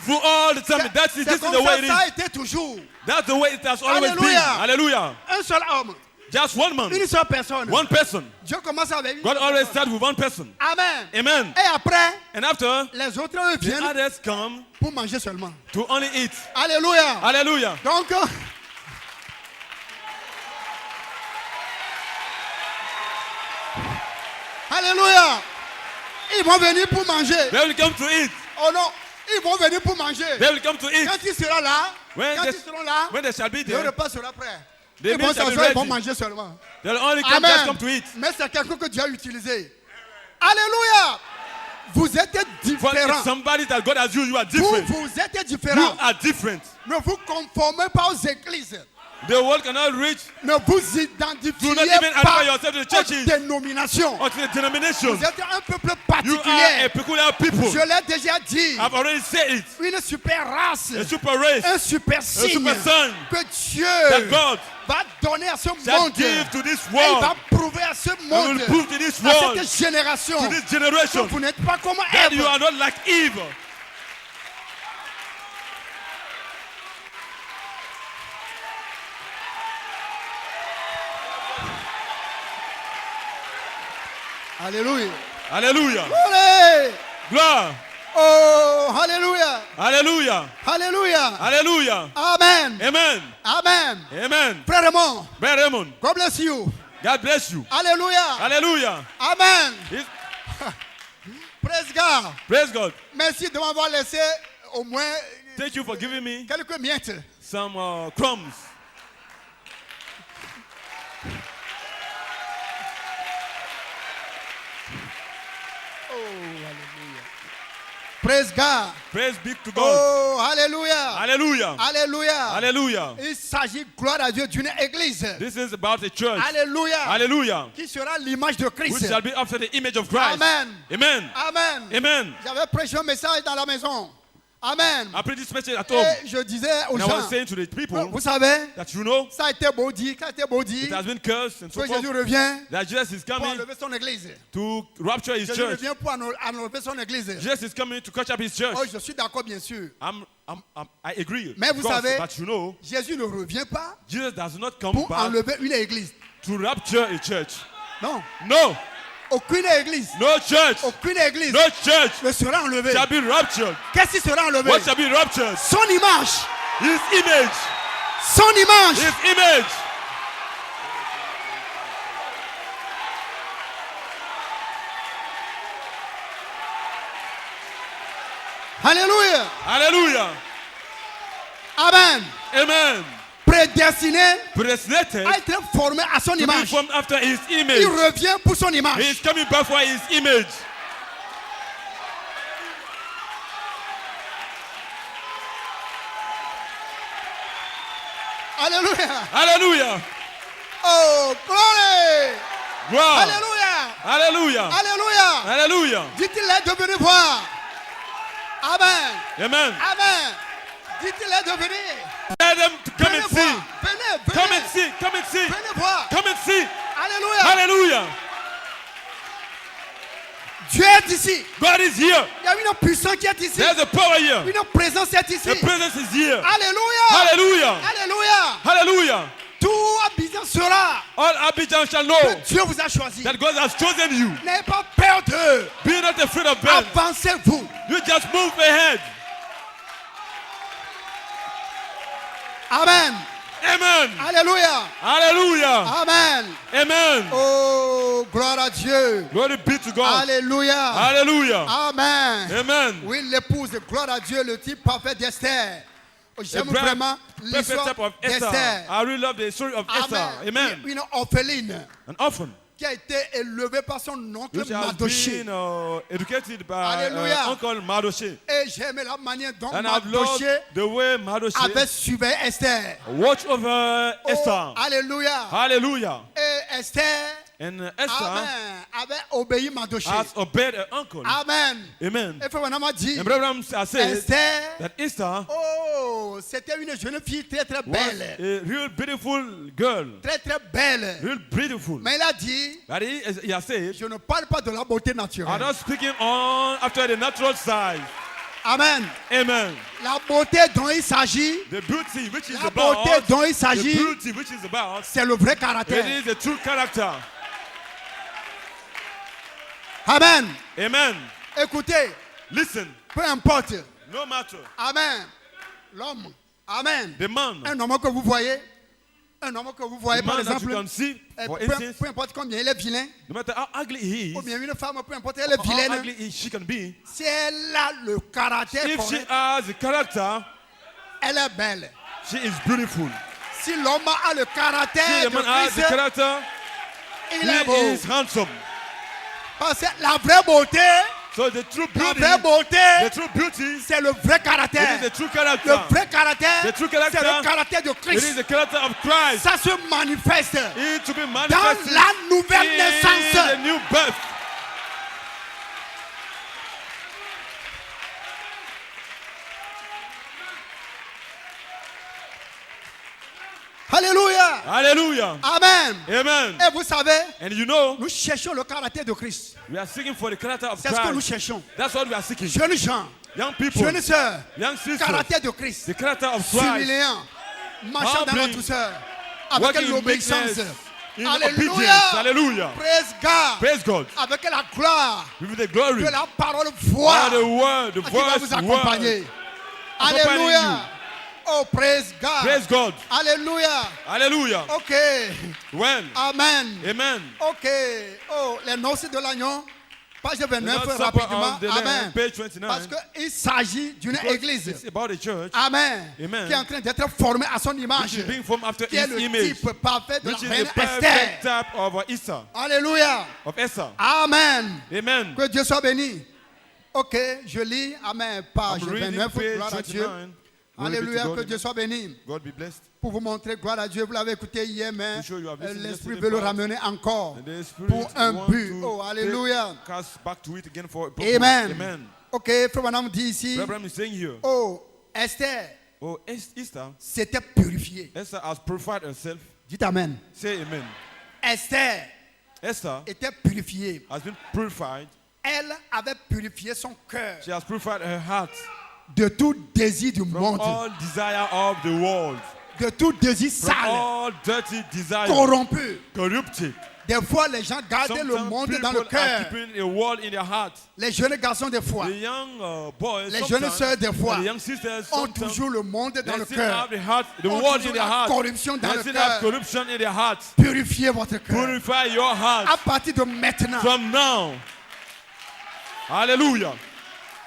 For all the time, that's it. C'est This is comme the ça, way it ça a is. été toujours. That's the way it has always been. Hallelujah. Hallelujah. Un seul homme. Just one man. Une seule personne. One person. Dieu commence avec une God seule always personne. starts with one person. Amen. Amen. Et après, And after, les autres eux, the viennent others come pour manger seulement. to only eat. Alléluia. Hallelujah. Donc, Alléluia. Ils vont venir pour manger. They will come to eat. Oh non, ils vont venir pour manger. They will come to eat. Quand ils seront là, When quand they- ils seront là, When they shall be le there, repas sera prêt. the Ils vont meal shall be s'asseoir, ils vont ready. manger seulement. They'll only come just Amen. come to eat. Mais c'est quelque que Dieu a utilisé. Alléluia. Vous êtes For différents. somebody that God has used, you are Vous, different. vous êtes You différents. are different. Ne vous conformez pas aux églises. The world cannot reach Ne vous Do identifiez not even pas identify yourself to the aux churches dénominations. or to the denomination. Vous êtes un peuple You are a particulier. peculiar people. Je l'ai déjà dit. I've already said it. Une super race. A super race Un super a signe super sign que that Dieu God va donner à ce shall monde. give to this Et il va world, prouver à ce and monde, will prove to this à world, cette génération, to this que generation, vous n'êtes pas comme that you Ève. are not like Eve. Alléluia. Hallelujah. Allez. Gloire. Oh, Alléluia. Hallelujah. Alléluia. Hallelujah. Amen. Amen. Amen. Amen. Frère Raymond, Brother Raymond, God bless you. God bless you. Alléluia. Hallelujah. Amen. It's- Praise God. Praise God. Merci de m'avoir laissé au moins Thank you for giving me quelques miettes. some crumbs. Oh, Alléluia. Praise God. Praise be to God. Oh, Alléluia. Hallelujah. Alléluia. Hallelujah. Il s'agit, gloire à Dieu, d'une église. This is about a church. Alléluia. Hallelujah. Qui sera l'image de Which Christ. shall be after the image of Christ. Amen. Amen. Amen. Amen. J'avais prêché un message dans la maison. Amen. I preached this message at home. Et je disais aux And I was gens, saying to the people vous savez, that you know ça a été beau dit, ça a été beau dit, it has been cursed and so que forth. Jésus revient That Jesus is pour coming enlever son église. to rapture his Jésus church. revient pour enlever son église. Jesus is coming to catch up his church. Oh, je suis d'accord, bien sûr. I agree. Mais vous Because- savez- but you know, Jésus ne revient pas Jesus does not come pour back enlever une église. to rapture a church. Non. No, Aucune église. no church, Aucune église no church ne sera enlevée. shall be raptured. Qu'est-ce qui sera enlevé? What shall be raptured? Son image. His image. Son image. His image. Alléluia. Hallelujah. Amen. Amen. Prédestiné Predestinated à être formé à son to be image. formed after his Il image. revient pour son He image. is coming back for his image. Alléluia. Hallelujah. Oh, gloire. Wow. Alléluia. Hallelujah. Alléluia. Hallelujah. Dites-les de venir voir. Amen. Amen. Amen. Dites-les de venir. Let them to come Venez and see. voir. Venez, Come venez. and see. Come and see. Venez voir. Come and see. Alléluia. Hallelujah. Dieu est ici. God is here. Il y a une puissance qui est ici. There's a power here. Une présence est ici. The presence is here. Alléluia. Hallelujah. Alléluia. Hallelujah. Tout Abidjan sera All Abidjan shall que know Dieu vous a choisi. that God has chosen you. N'ayez pas peur d'eux. Be not afraid of men. Avancez-vous. You just move ahead. Amen. Amen. Alléluia. Hallelujah. Amen. Amen. Oh, gloire à Dieu. Glory be to God. Alléluia. Hallelujah. Amen. Amen. Oui, l'épouse, gloire à Dieu, le type parfait d'Esther. J'aime The vraiment perfect l'histoire type of Esther. d'Esther. I really love the story of Esther. Amen. Une orpheline An orphan qui a été élevée par son oncle which has Mardoché. been educated by Alléluia. Uncle Mardoché. Et j'aime la manière dont And I've loved Mardoché the way Mardoché avait surveillé Esther. watch over Oh, Esther. alléluia. Hallelujah. Et Esther, And Esther amen, avait obéi Mardoché. has obeyed her uncle. Amen. Amen. Et frère Branham a dit, And Brother Branham has said Esther, that Esther oh, c'était une jeune fille très très was belle. a real beautiful girl. Très très belle. Real beautiful. Mais il a dit, But he has said, je ne parle pas de la beauté I'm naturelle. not speaking on after the natural side. Amen. Amen. La beauté dont il s'agit, The beauty which is la about, beauté dont il the s'agit, beauty which is about, c'est le vrai it caractère. is the true character. Amen. Amen. Écoutez, Listen, peu importe. no matter Amen. L'homme. Amen. the man, Un homme que vous voyez, un homme que vous voyez the par man that you exemple, can see, for peu, instance, peu importe combien il est vilain, no matter how ugly he ou is, bien une femme, peu importe elle est how vilaine, ugly she can be, si elle a le caractère if she correct, has the character, elle est belle. she is beautiful. Si l'homme a le See, caractère the de man has the Christ, character, il est he beau. is handsome. Parce que la vraie beauté, So the true la beauty, vraie beauté, the true beauty, c'est le vrai it caractère. is the true Le character. vrai caractère, The true c'est le character, caractère de it is Christ. the character of Christ. Ça se manifeste It to be dans manifested la nouvelle in naissance. the new birth. Alléluia. Hallelujah. Amen. Amen. Et vous savez, And you know, nous cherchons le caractère de Christ. we are seeking for the character of C'est ce que nous Christ. cherchons. That's what we are seeking. Jeunes gens, Young people, jeunes sœurs, young sisters, caractère de Christ. the character of Christ, S'humiliant, marchant dans la Humbling, douceur, avec walking in l'obéissance. meekness, in Alléluia. obedience. Hallelujah. Praise God. Praise God. Avec la gloire With the glory, de la parole voix all the word, the qui va vous voice, accompagner. word. Accompanying Alléluia. Oh, praise God. Praise God. Alléluia. Hallelujah. Ok. When? Amen. Amen. Ok. Oh, les noces de l'agneau. Page The 29, Lord's Supper rapidement. of the Lamb, Amen. page 29. Parce qu'il s'agit d'une Because église. it's about the church, Amen. Amen. Qui est en train d'être formée à son which image. is being formed after Qui est his le image, type parfait de la which is reine the perfect Esther. type of Esther, Alléluia. of Esther. Amen. Amen. Que Dieu soit béni. Ok, je lis. Amen. Page I'm reading 29. page Gloire à Dieu. 29. Glory be to Alléluia. God. Que Dieu soit béni. God be blessed. Pour vous montrer, gloire à Dieu, vous l'avez écouté hier, mais To show you have listened l'Esprit yesterday veut le part. ramener encore And the Spirit pour un want but. to Oh, alléluia. take cast back to it again for a purpose. Amen. Amen. Ok, Frère Branham dit ici, Abraham is saying here, oh, Esther oh, Esther, s'était purifiée. Esther has purified herself. Dites Amen. Say amen. Esther Esther était purifiée. has been purified. Elle avait purifié son cœur She has purified her heart de tout désir du from monde, all desire of the world, de tout désir from sale, all dirty desire, corrompu. corrupted. Des fois, les gens gardaient le Sometimes monde people dans le are cœur. keeping the world in their heart. Les jeunes garçons, des fois, The young boys, les jeunes sometimes, sœurs, des fois, and the young sisters, ont sometimes, toujours le monde dans they le still cœur. have the heart, the Ont world toujours in their la heart. corruption dans They le still have cœur. corruption in their heart. Purifiez votre cœur. Purify your À heart partir de maintenant. from now. Hallelujah.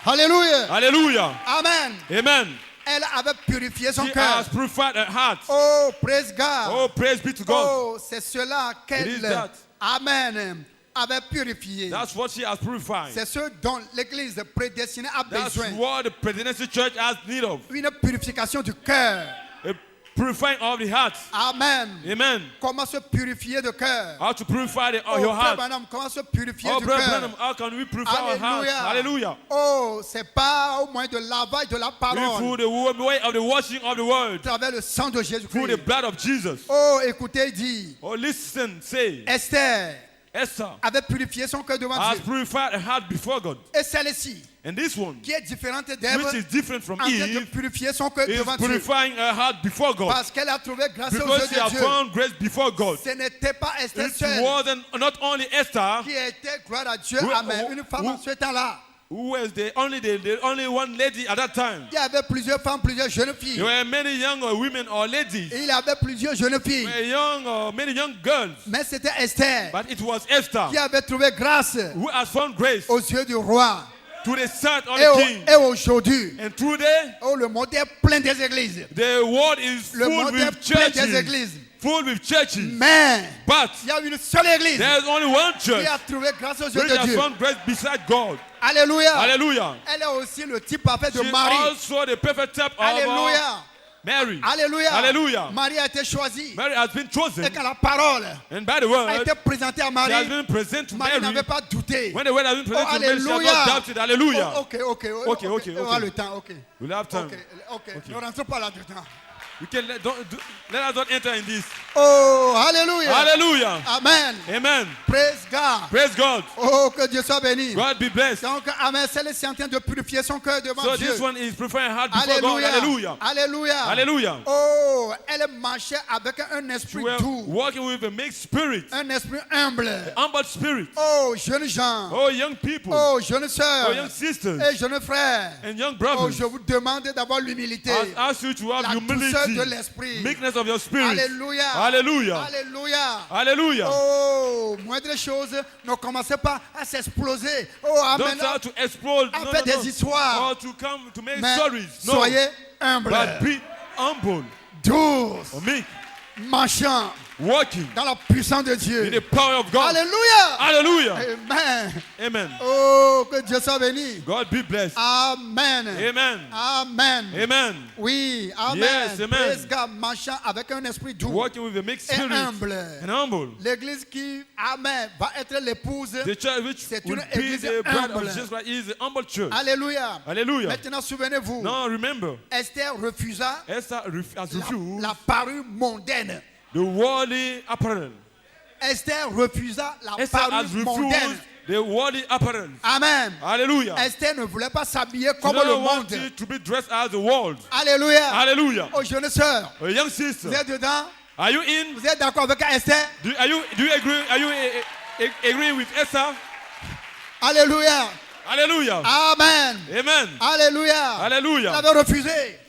Alléluia. Hallelujah. Amen. Amen. Elle avait purifié son She cœur. has purified her heart. Oh, praise God. Oh, praise be to God. Oh, c'est cela It is qu'elle, that. Amen, avait purifié. That's what she has purified. C'est ce dont l'Église prédestinée a That's besoin. what the presidency church has need of. Une purification du cœur. A purifying of the heart. Amen. Amen. Comment se purifier de cœur? How to purify Oh, your Frère heart. Branham, comment se purifier Oh, du Brother cœur? Branham, how can we purify our heart? Hallelujah. Oh, c'est pas au moins de lavage de la Through parole the way of the washing of the word. à travers le sang de Through the Jésus-Christ. blood of Jesus. Oh, écoutez, il dit, Oh, listen, say, Esther Esther avait purifié son cœur devant has Dieu. purified her heart before God. Et celle-ci, And this one, qui est différente d'Ève, which is different from en train de Eve, purifier son cœur is devant Dieu. purifying her heart before God. Parce qu'elle a trouvé grâce aux Because yeux she de has Dieu. found grace before God. Ce n'était pas Esther It seule wasn't not only Esther qui était, gloire à Dieu, Who- amen, who- une femme who- en ce temps-là. who was the only one lady at that time. Il y avait plusieurs femmes, plusieurs jeunes filles. There were many young women or ladies. Et il y avait plusieurs jeunes filles. There were many young girls. Mais c'était Esther But it was Esther qui avait trouvé grâce who has found grace aux yeux du roi. to the sight of Et, the king. et aujourd'hui, And today, le monde est plein des églises. the world is Le full monde est with plein des churches. églises. Full with churches. Mais But il y a une seule église there's only one qui church a trouvé grâce aux yeux which de has Dieu. found grace beside God. Alléluia. Hallelujah. Elle est aussi le type parfait de She Marie. also the perfect type of Alléluia. Mary. Alléluia. Hallelujah. Marie a été choisie. Mary has been chosen. Et quand la parole And by the a word, été présentée à she has Marie, been present to Marie Mary. n'avait pas douté. When the word has been presented to Mary, she has Alléluia. not doubted. Hallelujah. Ok. Okay. On aura le temps. Ok. We'll have time. Ok. Ne rentrons pas là-dedans. We can let us not enter in this. Oh, alléluia. Hallelujah. Amen. Amen. Praise God. Praise God. Oh, que Dieu soit béni. God be blessed. Donc, amen. Celle est en train de purifier son cœur devant So Dieu. this one is preferring heart before God. Alléluia. Hallelujah. Alléluia. Hallelujah. Oh, elle marchait avec un We esprit were doux, walking with a mixed spirit, un esprit humble. humble spirit. Oh, jeunes gens. Oh, young people. Oh, jeunes sœurs. Oh, young sisters. Et jeunes frères. And young Oh, brothers. je vous demande d'avoir l'humilité. I ask you to have La douceur de humility, l'esprit. meekness of your spirit. Alléluia. Hallelujah. Alléluia. Hallelujah. Oh, moindre chose, ne commencez pas à s'exploser. Oh, amen. Don't start to explode. En fait des histoires. Or to come to make Mais stories. No. soyez humble, But be humble douce, or meek, marchant walking dans la puissance de Dieu. in the power of God. Alléluia. Hallelujah. Amen. Amen. Oh, que Dieu soit béni. God be blessed. Amen. Amen. Amen. Amen. Oui, amen. Yes, amen. Praise God, marchant avec un esprit doux Walking with a mixed et spirit humble. and humble. L'église qui, amen, va être l'épouse. The church which C'est will une be église the bride humble. of Jesus Christ is the humble church. Alléluia. Hallelujah. Maintenant, souvenez-vous, Now remember, Esther refusa Esther has refused la parure mondaine. the worldly apparel. Esther refusa la Esther parure has mondaine. refused the worldly apparel. Amen. Hallelujah. Esther ne voulait pas s'habiller She comme le don't monde. want you to be dressed as the world. Alléluia. Hallelujah. Oh, jeunes sœurs, A young sister, vous êtes dedans? are you in? Vous êtes d'accord avec Esther? Do you agree? Are you agree with Esther? Alléluia. Hallelujah. Amen. Amen. Alléluia. Elle Hallelujah. avait refusé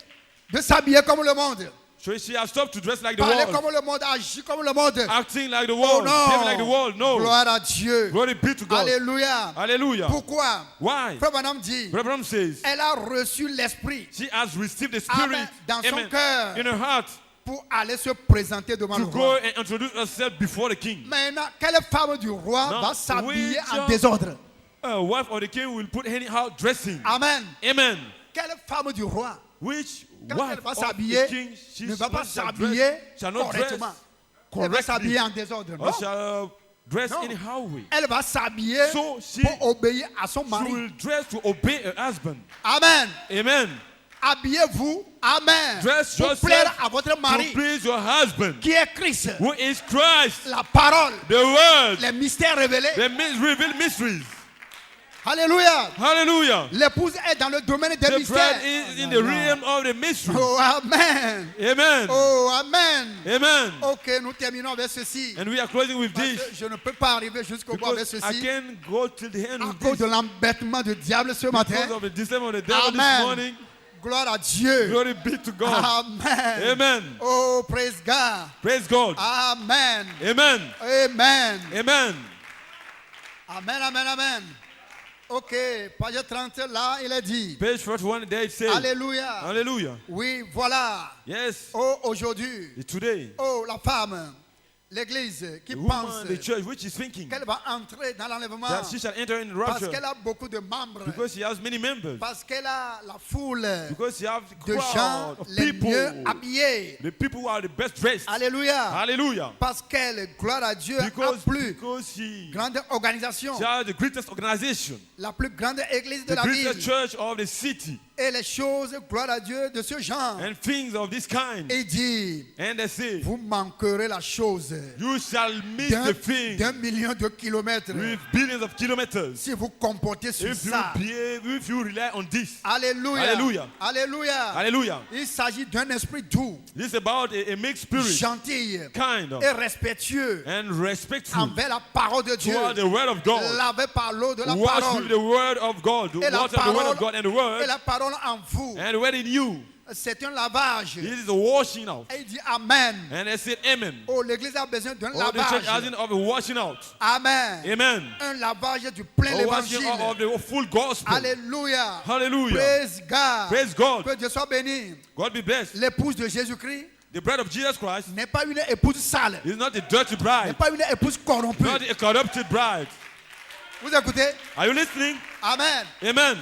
de s'habiller comme le monde. So she has stopped to dress like the Parler world, comme le monde, agir comme le monde. acting like the Oh world, non. behaving like the world. No. Gloire à Dieu. Glory be to God. Alléluia. Hallelujah. Pourquoi? Why? Frère Branham dit, Brother Branham says elle a reçu l'esprit she has received the Amen. Spirit Dans son amen, cœur. in her heart pour aller se présenter devant le to go roi. and introduce herself before the king. Maintenant, quelle femme du roi Non, va s'habiller which, en désordre? A wife of the king will put anyhow dressing. Amen. Amen. Quelle femme du roi Which quand wife elle va of s'habiller, the king ne va pas shall s'habiller dress, shall not dress correctement. Elle va s'habiller en désordre. or Non. shall dress Non. anyhow way. Elle va s'habiller So she- pour obéir à son She mari. will dress to obey her husband. Amen. Amen. Habillez-vous. Amen. Dress Pour yourself plaire à votre to mari please your husband, qui est Christ. who is Christ, La parole, the word, les mystères révélés. the revealed mysteries. Alléluia. Hallelujah. L'épouse est dans le domaine des The mystères. bride is in the realm of the mysteries. Oh, amen. Amen. Oh, amen. Amen. Ok, nous terminons avec ceci. And we are closing with Parce this que je ne peux pas arriver jusqu'au bout avec because I ceci can go till the end à with cause this de l'embêtement du diable ce matin. because of the discernment of the devil this Amen. morning. Gloire à Dieu. Glory be to God. Amen. Amen. Oh, praise God. Praise God. Amen. Amen. Amen. Amen. Amen, amen, amen. Ok, page 30, là, il est dit. Page 41, there it says, Alléluia. Hallelujah. Oui, voilà. Yes. Oh, aujourd'hui. Today, Oh, la femme, l'église qui the pense woman, the church, which is thinking qu'elle va entrer dans l'enlèvement that she shall enter in the parce rapture qu'elle a beaucoup de membres, because she has many members, parce qu'elle a la foule because she has the de gens crowd of les people, mieux habillés. the people who are the best dressed. Alléluia. Hallelujah. Parce qu'elle, gloire à Dieu, a Because plus grande organisation, she has the greatest organization, la plus grande église de the la greatest ville. church of the city, Et les choses, gloire à Dieu, de ce genre. and things of this kind. Il dit, And they say, vous manquerez la chose You shall miss the thing d'un million de kilomètres. with billions of kilometers. Si vous comptez sur If ça. if you rely on this. Alléluia. Hallelujah. Alléluia. Hallelujah. Il s'agit d'un esprit doux, This is about a mixed spirit, gentil kind et respectueux and respectful envers la parole de Dieu. toward the word of God. Lavé par l'eau de la Wash parole. with the word of God. Et la Water the word of God and the et word la parole en vous. and the word in you. C'est un lavage. This is a washing out. Et il dit Amen. And I said amen. Oh, l'église a besoin d'un Oh, the church has lavage. of a washing out. Amen. Amen. Un lavage du plein A washing l'évangile. out of the full gospel. Alléluia. Hallelujah. Praise God. Praise God. Que Dieu soit béni. God be blessed. L'épouse de Jésus-Christ The bride of Jesus Christ n'est pas une épouse sale. is not a dirty N'est bride, pas une épouse corrompue. not a corrupted bride. Vous écoutez? Are you listening? Amen. Amen.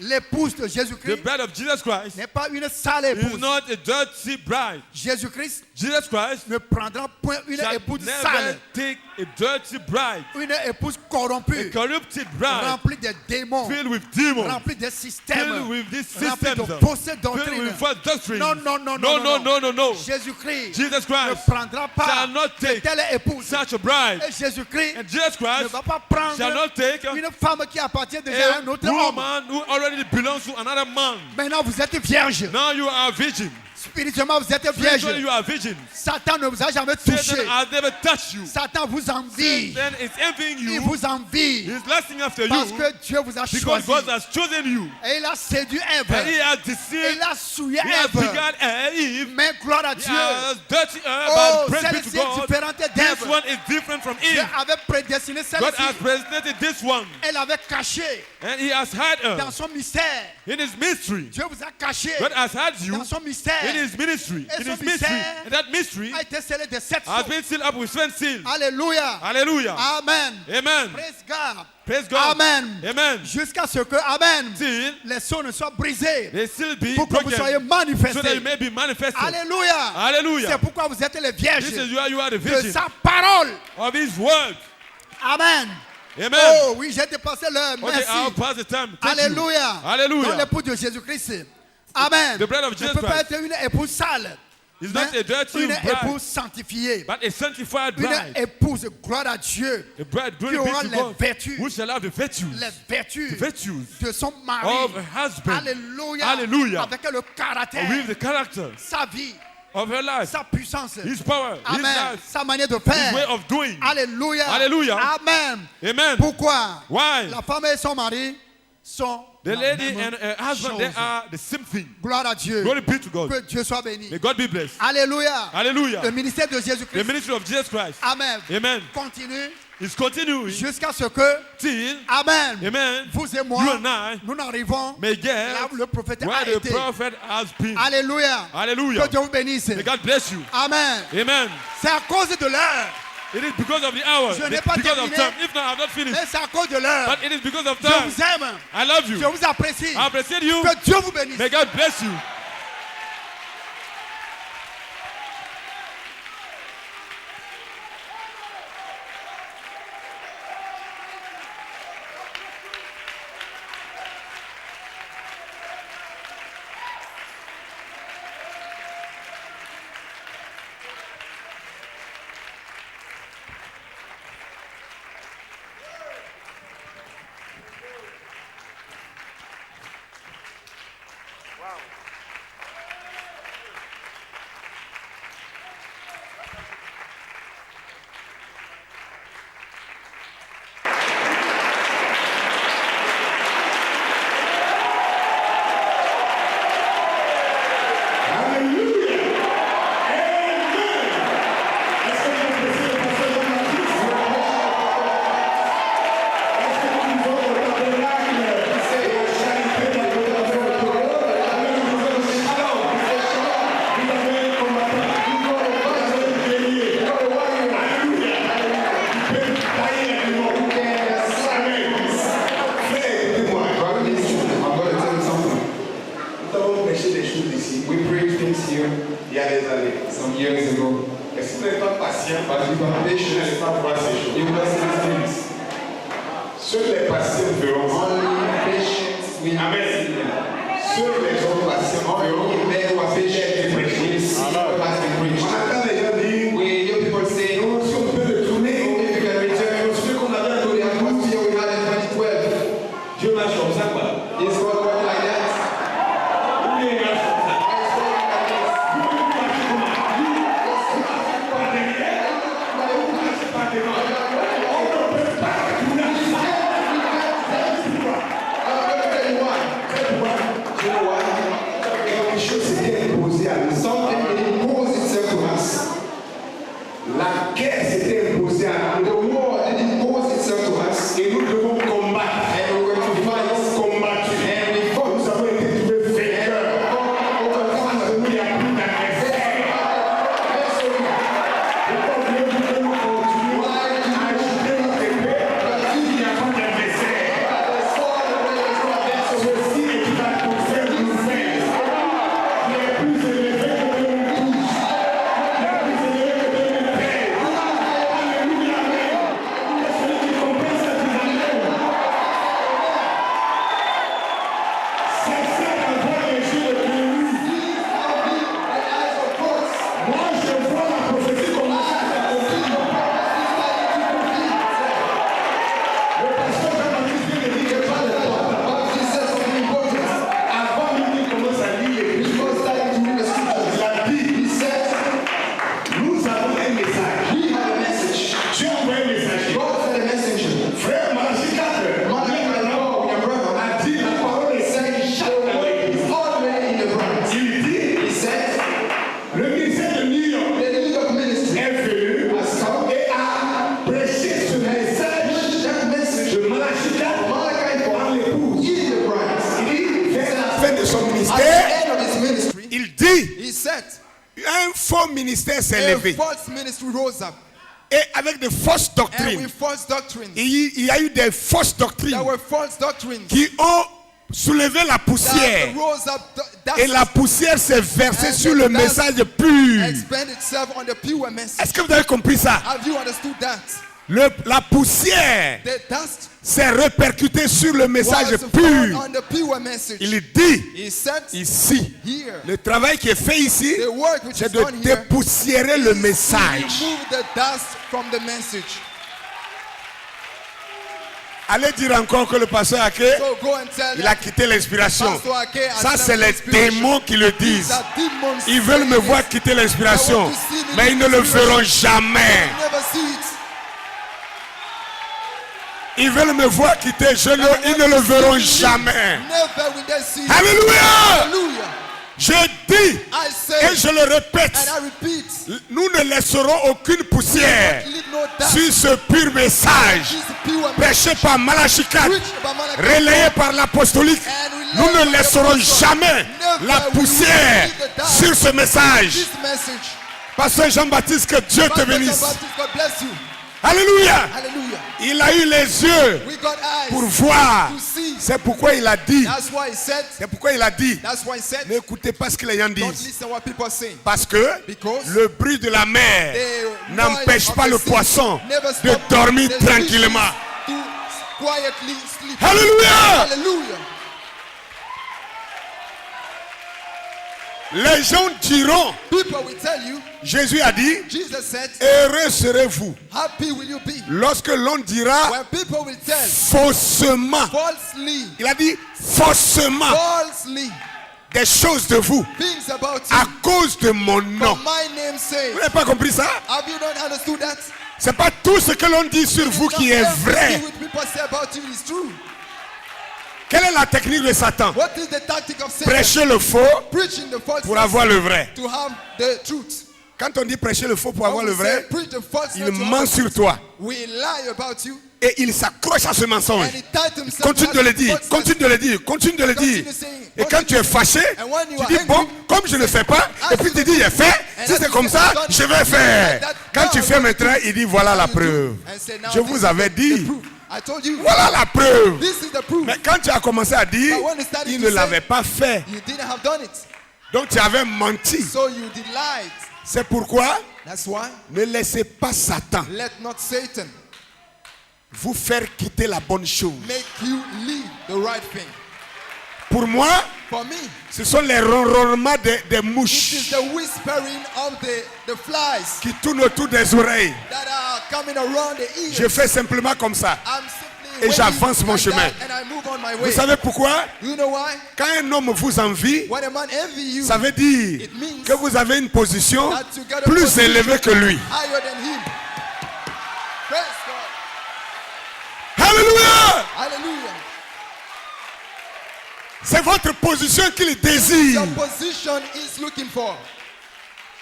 L'épouse de The Jésus-Christ bride of Jesus Christ n'est pas une sale is épouse. not a dirty bride. Jésus-Christ Jesus Christ ne prendra point une shall épouse never sale, take a dirty bride, une épouse a corrompue, corrupted bride, remplie de démons, filled with demons, remplie de filled systèmes, with these remplie systems, de fausses filled doctrines. with false doctrines. Non, non, non, No, non, no, no, no, no. Jésus-Christ Jesus ne Christ prendra pas shall not de take telle épouse. such a bride. Et Jésus-Christ And Jesus ne Christ va pas shall prendre not take une femme qui appartient déjà à a un autre homme. woman who already belongs to another man. Maintenant, vous êtes vierge. Now you are a virgin. Spirituellement, vous êtes Spiritually vierge. you are a virgin. Satan ne vous a jamais Satan touché. has never touched you. Satan vous envie. Satan is envying Il you. vous envie. He's lusting after Parce you que Dieu vous a because choisi. God has chosen you. Et il a séduit Ève. And he has Et deceived, il a souillé he has Ève. begun Eve. Mais gloire à He Dieu. has dirty her, Oh, but praise be celle-ci to est God. différente This d'Ève. one is different from Dieu Eve. avait prédestiné God celle-ci. has presented this one, Elle avait caché and he has had dans her son mystère. in his mystery. Dieu vous a caché God has had you dans son mystère. in his ministry. Et In son his mystery. mystère And that mystery A été scellé de 7 has sceaux. been sealed up with 7 seals. Alléluia. Hallelujah. Amen. Amen. Praise God. Praise God. Amen. Amen. Jusqu'à ce que, Amen, Till les sceaux ne soient brisés they still be pour que vous soyez broken so that manifestés. you may be manifested. Alléluia. Hallelujah. C'est pourquoi vous êtes les vierges This is why you are the de virgin sa parole. of his word. Amen. Amen. Oh oui, j'ai dépassé l'heure. Okay, I'll Merci. pass the time. Thank you. Alléluia. Dans Hallelujah. l'épouse de Jésus-Christ. Amen. The blood of Ne Jesus peut pas Christ être une épouse sale. is mais not a dirty une bride, épouse sanctifiée. but a sanctified Une bride. épouse, gloire à Dieu, A bride, qui glory aura be to les God, vertus. who shall have the virtues, Les vertus the virtues de son mari. of her husband, Alléluia. Hallelujah. Avec le caractère, with the character sa vie, of her life, sa puissance. his power, his Amen. life, Sa manière de his way faire. of doing. Alléluia. Hallelujah. Amen. Amen. Pourquoi? Why? La femme et son mari sont The la lady même and her husband, they chose. are the same thing. Gloire à Dieu. Glory be to God. Que Dieu soit béni. May God be blessed. Alléluia. Hallelujah. Le ministère de The Jésus-Christ. ministry of Jesus Christ. Amen. Amen. Continue It's continuing jusqu'à ce que, till, Amen, amen, vous et you moi, and I nous n'arrivons may get là où le prophète a where the été. prophet has been. Alléluia. Hallelujah. Que Dieu vous bénisse. May God bless you. Amen. Amen. C'est à cause de l'heure. It is because of the hour. Je n'ai pas Because of terminé. time. If not, I have not finished. Mais c'est à cause de l'heure. But it is because of Je time. vous aime. I love you. Je vous apprécie. I appreciate you. Que Dieu vous bénisse. May God bless you. We preached things here il y a des années, some years ago. Et si vous n'êtes pas patient, but if you are patient, vous n'allez pas voir ces choses. You will see these things. Seuls les patients verront. Only patience will see them. Seuls les hommes patients verront. They who are patient will see what has been preached. On entend les gens dire, we hear people say, ministère s'est a levé. false ministry rose up. Et avec de fausses And doctrines. with false doctrines. Il y a eu des fausses doctrines There were false doctrines qui ont soulevé la poussière. that rose up dust Et la poussière s'est versée And sur the le dust message pur. expand itself on the pure message. Est-ce que vous avez compris ça? Have you understood that? La poussière The dust s'est répercutée sur le message was found pur. on the pure message. Il dit He said ici, here, le travail qui est fait ici, the work which c'est is de done here dépoussiérer le is to message. remove the dust from the message. Allez dire encore que le pasteur Ake, So go and tell il a them, quitté l'inspiration. Pastor Ake has Ça, left c'est les inspiration. démons qui le These disent. are demons Ils veulent saying me this. voir quitter l'inspiration, mais ils ne le feront jamais. You never see it. Ils veulent me voir quitter, ils ne le verront jamais. Never will they see it. Alléluia! Hallelujah. Je dis I say et je le répète, and I repeat. nous ne laisserons aucune poussière Leave no dust. sur ce pur message This pure prêché par Malachi 4, preached by Malachi relayé par l'apostolique. Nous ne laisserons jamais la poussière sur ce message. This message. Pasteur Jean-Baptiste, que Dieu te Pastor bénisse. Jean-Baptiste, God bless you. Alléluia. Hallelujah. Il a eu les yeux We got eyes pour voir. to see. C'est pourquoi il a dit. That's why he said. C'est pourquoi il a dit. That's why he said. N'écoutez pas ce que les gens Don't disent. listen what people are saying. Parce que Because le bruit de la mer the n'empêche noise pas of le the sea poisson never de stop dormir the tranquillement. fishes to quietly sleep. Alléluia. Hallelujah. Les gens diront, People will tell you, Jésus a dit, Jesus said, heureux serez-vous happy will you be. lorsque l'on dira When people will tell faussement. falsely, Il a dit faussement falsely des choses de vous things about à you cause de mon nom. for my name's sake. Vous n'avez pas compris ça? Have you not understood that? C'est pas tout ce que l'on dit sur vous qui est vrai. What people say about you is true. Quelle est la technique de Satan? What is the tactic of Satan? Prêcher le faux Preaching the false pour avoir le vrai. to have the truth. Quand on dit prêcher le faux pour avoir When le we say vrai, preach the false il to ment have sur the toi. truth, we lie about you Et il s'accroche à ce mensonge. and he tied himself Continue to de le that dire, false continue de le dire, continue de le dire. Continue saying, Et quand tu es fâché, And when you tu are dis angry, bon, comme je ne fais pas, et puis tu dis j'ai fait, si c'est comme ça, je vais faire. Quand tu fais maintenant, il dit voilà la preuve. and say, now Je this vous is avais the dit, proof. I told you, voilà la preuve. this is the proof. Mais quand tu as commencé à dire, But when you started il to ne say- l'avait pas fait. You didn't have done it. Donc tu avais menti. So you did lie. C'est pourquoi That's why ne laissez pas Satan let not Satan vous faire quitter la bonne chose. make you leave the right thing. Pour moi, For me, ce sont les ronronnements des it is mouches the whispering of the flies qui tournent autour des oreilles. that are coming around the ears. Je fais simplement comme ça. I'm simply Et waiting j'avance mon like chemin. that and I move on my way. Vous savez pourquoi? You know why? Quand un homme vous envie, When a man envy you, ça veut dire It means que vous avez une position that you got a plus position élevée que lui. higher than him. Praise God. Alléluia! Hallelujah. C'est votre position qu'il Your désire. position is looking for.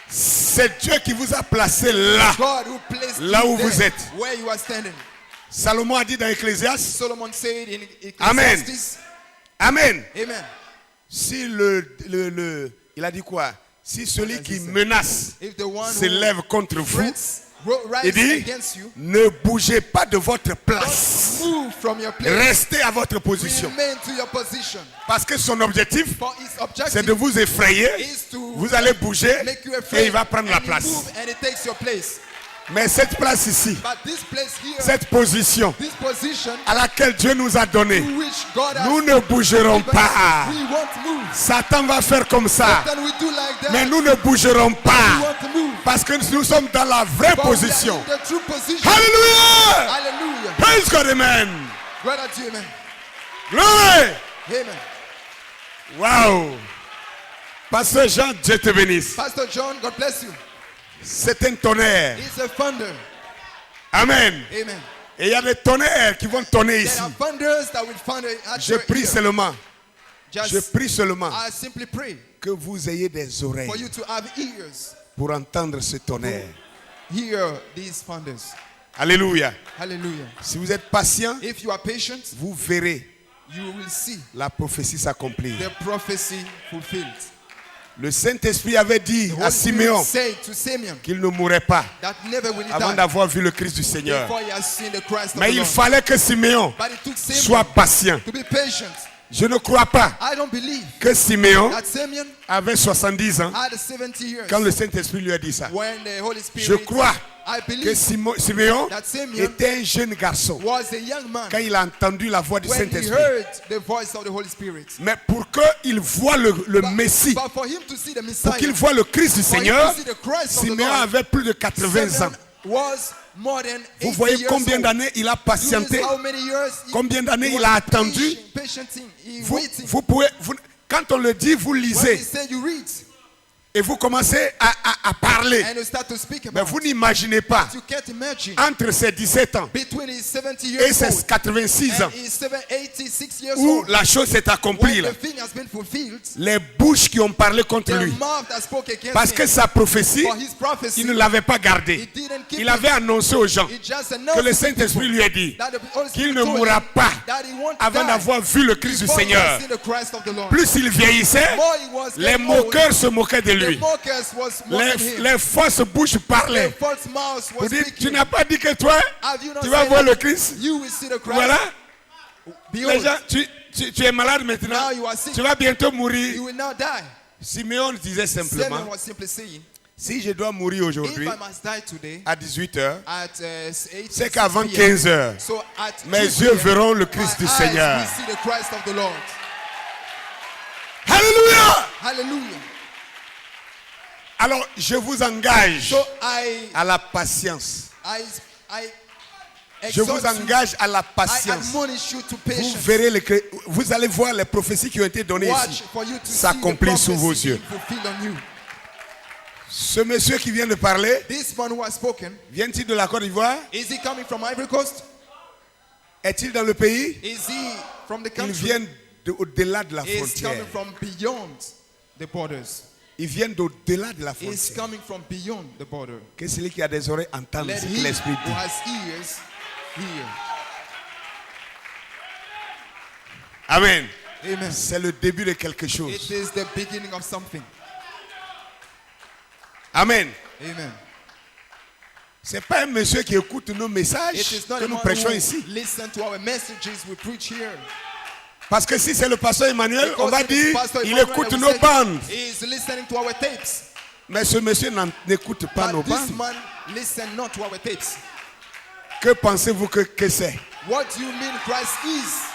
C'est Dieu qui vous a placé là. God who placed Là you où vous there, êtes. where you are standing. Salomon a dit dans Ecclésiaste. Solomon said in Amen. Ecclesiastes. Amen. Amen. Si il a dit quoi? Si celui qui menace If the one s'élève contre vous, threats il rise dit, against you, ne bougez pas de votre place. move from your place. Restez à votre position. Remain to your position. Parce que son objectif, For his c'est objective de vous effrayer. is to Vous allez bouger make you et afraid. il va prendre la and you place. move and it takes your place. Mais cette place ici, But this place here, cette position this position à laquelle Dieu nous a donné, to which God has nous ne bougerons given us, pas. we won't move. Satan va faire comme ça. Then we do like that. Mais nous ne bougerons we pas. want to move. Parce que nous sommes dans la vraie But we are position. in the true position. Alléluia! Hallelujah. Praise God, amen. Glory to you, amen. Glory! Amen. Wow! Pasteur Jean, Dieu te bénisse. Pastor John, God bless you. C'est un tonnerre. It's a thunder. Amen. Amen. Et il y a des tonnerres qui vont tonner There ici. are thunders that will thunder at Je your prie ear. seulement, je Just, prie seulement I simply pray que vous ayez des for oreilles you to have ears. pour entendre ce tonnerre. Hear these thunders. Alléluia. Hallelujah. Si vous êtes patient, If you are patient, vous verrez you will see la prophétie s'accomplir. the prophecy fulfilled. Le Saint-Esprit avait dit The à Holy Spirit Simeon said to Simeon qu'il ne mourrait pas that never will he avant die d'avoir vu le Christ du Seigneur. before he has seen the Christ of Mais the il Lord. fallait que Simeon But it took Simeon soit patient. to be patient. Je ne crois pas I don't believe que Simeon that Simeon avait 70 ans had 70 years quand le Saint-Esprit lui a dit ça. when the Holy Spirit. Je crois I que believe Simeon that Simeon était un jeune garçon was a young man quand il a entendu la voix du when he Saint-Esprit. heard the voice of the Holy Spirit. Mais pour qu'il voie le Messie, But for him to see the pour Messiah, qu'il voie le Christ du for him Seigneur, to see the Christ of the Simeon Lord, avait plus de 80 ans. Simeon was more than 80 Vous voyez years combien old. d'années il a You patienté, know how many years he- combien d'années he il was a attendu. patient, he Vous, waiting. vous pouvez, quand on le dit, vous When he lisez said you read et vous commencez à parler. and you start to speak Mais about vous n'imaginez pas, you can't imagine entre ses 17 ans between his 70 et years ses old 86 ans, and his 86 years où old, la chose s'est accomplie, when là, the thing has been fulfilled, les bouches qui ont parlé contre the lui, mouth that spoke against parce que him, sa prophétie, for his prophecy, il ne l'avait pas he gardée. didn't keep Il avait annoncé aux gens it. He just que announced le to Saint-Esprit people lui a dit that the Holy Spirit qu'il ne told mourra him pas that he won't avant die d'avoir vu le Christ du before he has Seigneur. seen the Christ of the Lord. Plus il vieillissait, More he was les getting old, moqueurs se moquaient de the lui. mockers was mocking him. Les fausses bouches The parlaient. false mouth Pour was dire, tu speaking. n'as pas dit que toi, Have you not tu vas said voir that le Christ. you will see the Christ? Voilà. Behold, Les gens, tu es malade maintenant. now you are sick. Tu vas bientôt You mourir. will not die. Simeon disait Simeon simplement, was simply saying, si je dois mourir if aujourd'hui I must die today à 18h, at 8, c'est qu'avant 15h, so at mes 2 yeux p.m., verront le Christ my du eyes Seigneur. will see the Christ of the Lord. Alléluia! Hallelujah. Alors, je vous engage So I à la patience. Je vous exhort you, engage à la I patience. admonish you to Vous patience. verrez vous allez voir les prophéties qui ont été données Watch ici for you to see the s'accomplir sous vos prophecy yeux. being fulfilled on you. Ce monsieur qui vient de parler, This man who has spoken, vient-il de la Côte d'Ivoire? is he coming from Ivory Coast? Est-il dans le pays? Is he from the Ils country? viennent au-delà de la Is frontière. coming from beyond the borders. Ils viennent d'au-delà de la Is frontière. coming from beyond the border. Que celui qui a des oreilles entende Let ce que him l'Esprit who dit. has ears hear. Amen. Amen. C'est le début de quelque It chose. is the beginning of something. Amen. Amen. C'est pas un monsieur qui écoute nos messages It is not que a nous man prêchons who ici. listen to our messages we preach here. Parce que si c'est le pasteur Emmanuel, on Because va it is dire Pastor il Emmanuel écoute that nos will say bandes. he is listening to our tapes. Mais ce monsieur n'écoute pas nos But this bandes. man listen not to our tapes. Que pensez-vous que c'est? What do you mean Christ is?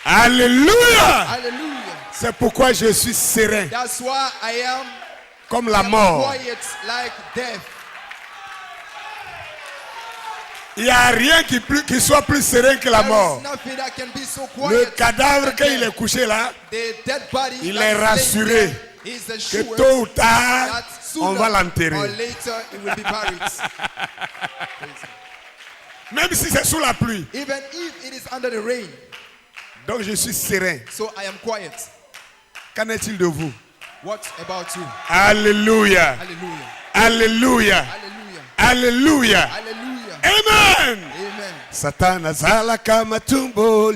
Alléluia! Hallelujah. C'est pourquoi je suis serein That's why I am comme la mort. quiet like death. Il n'y a rien qui soit plus serein que la There mort. is nothing that can be so Le quiet. cadavre than quand il death. est couché là, The dead body il that est is laying rassuré there is que assured tôt ou tard, that on sooner va or l'enterrer. later it will be buried. Même si c'est sous la pluie. Even if it is under the rain. Donc je suis serein. So I am quiet. Qu'en est-il de vous? What about you? Alléluia. Hallelujah. Alléluia. Hallelujah. Alléluia. Hallelujah. Amen. Amen. Satana zala kama tumbo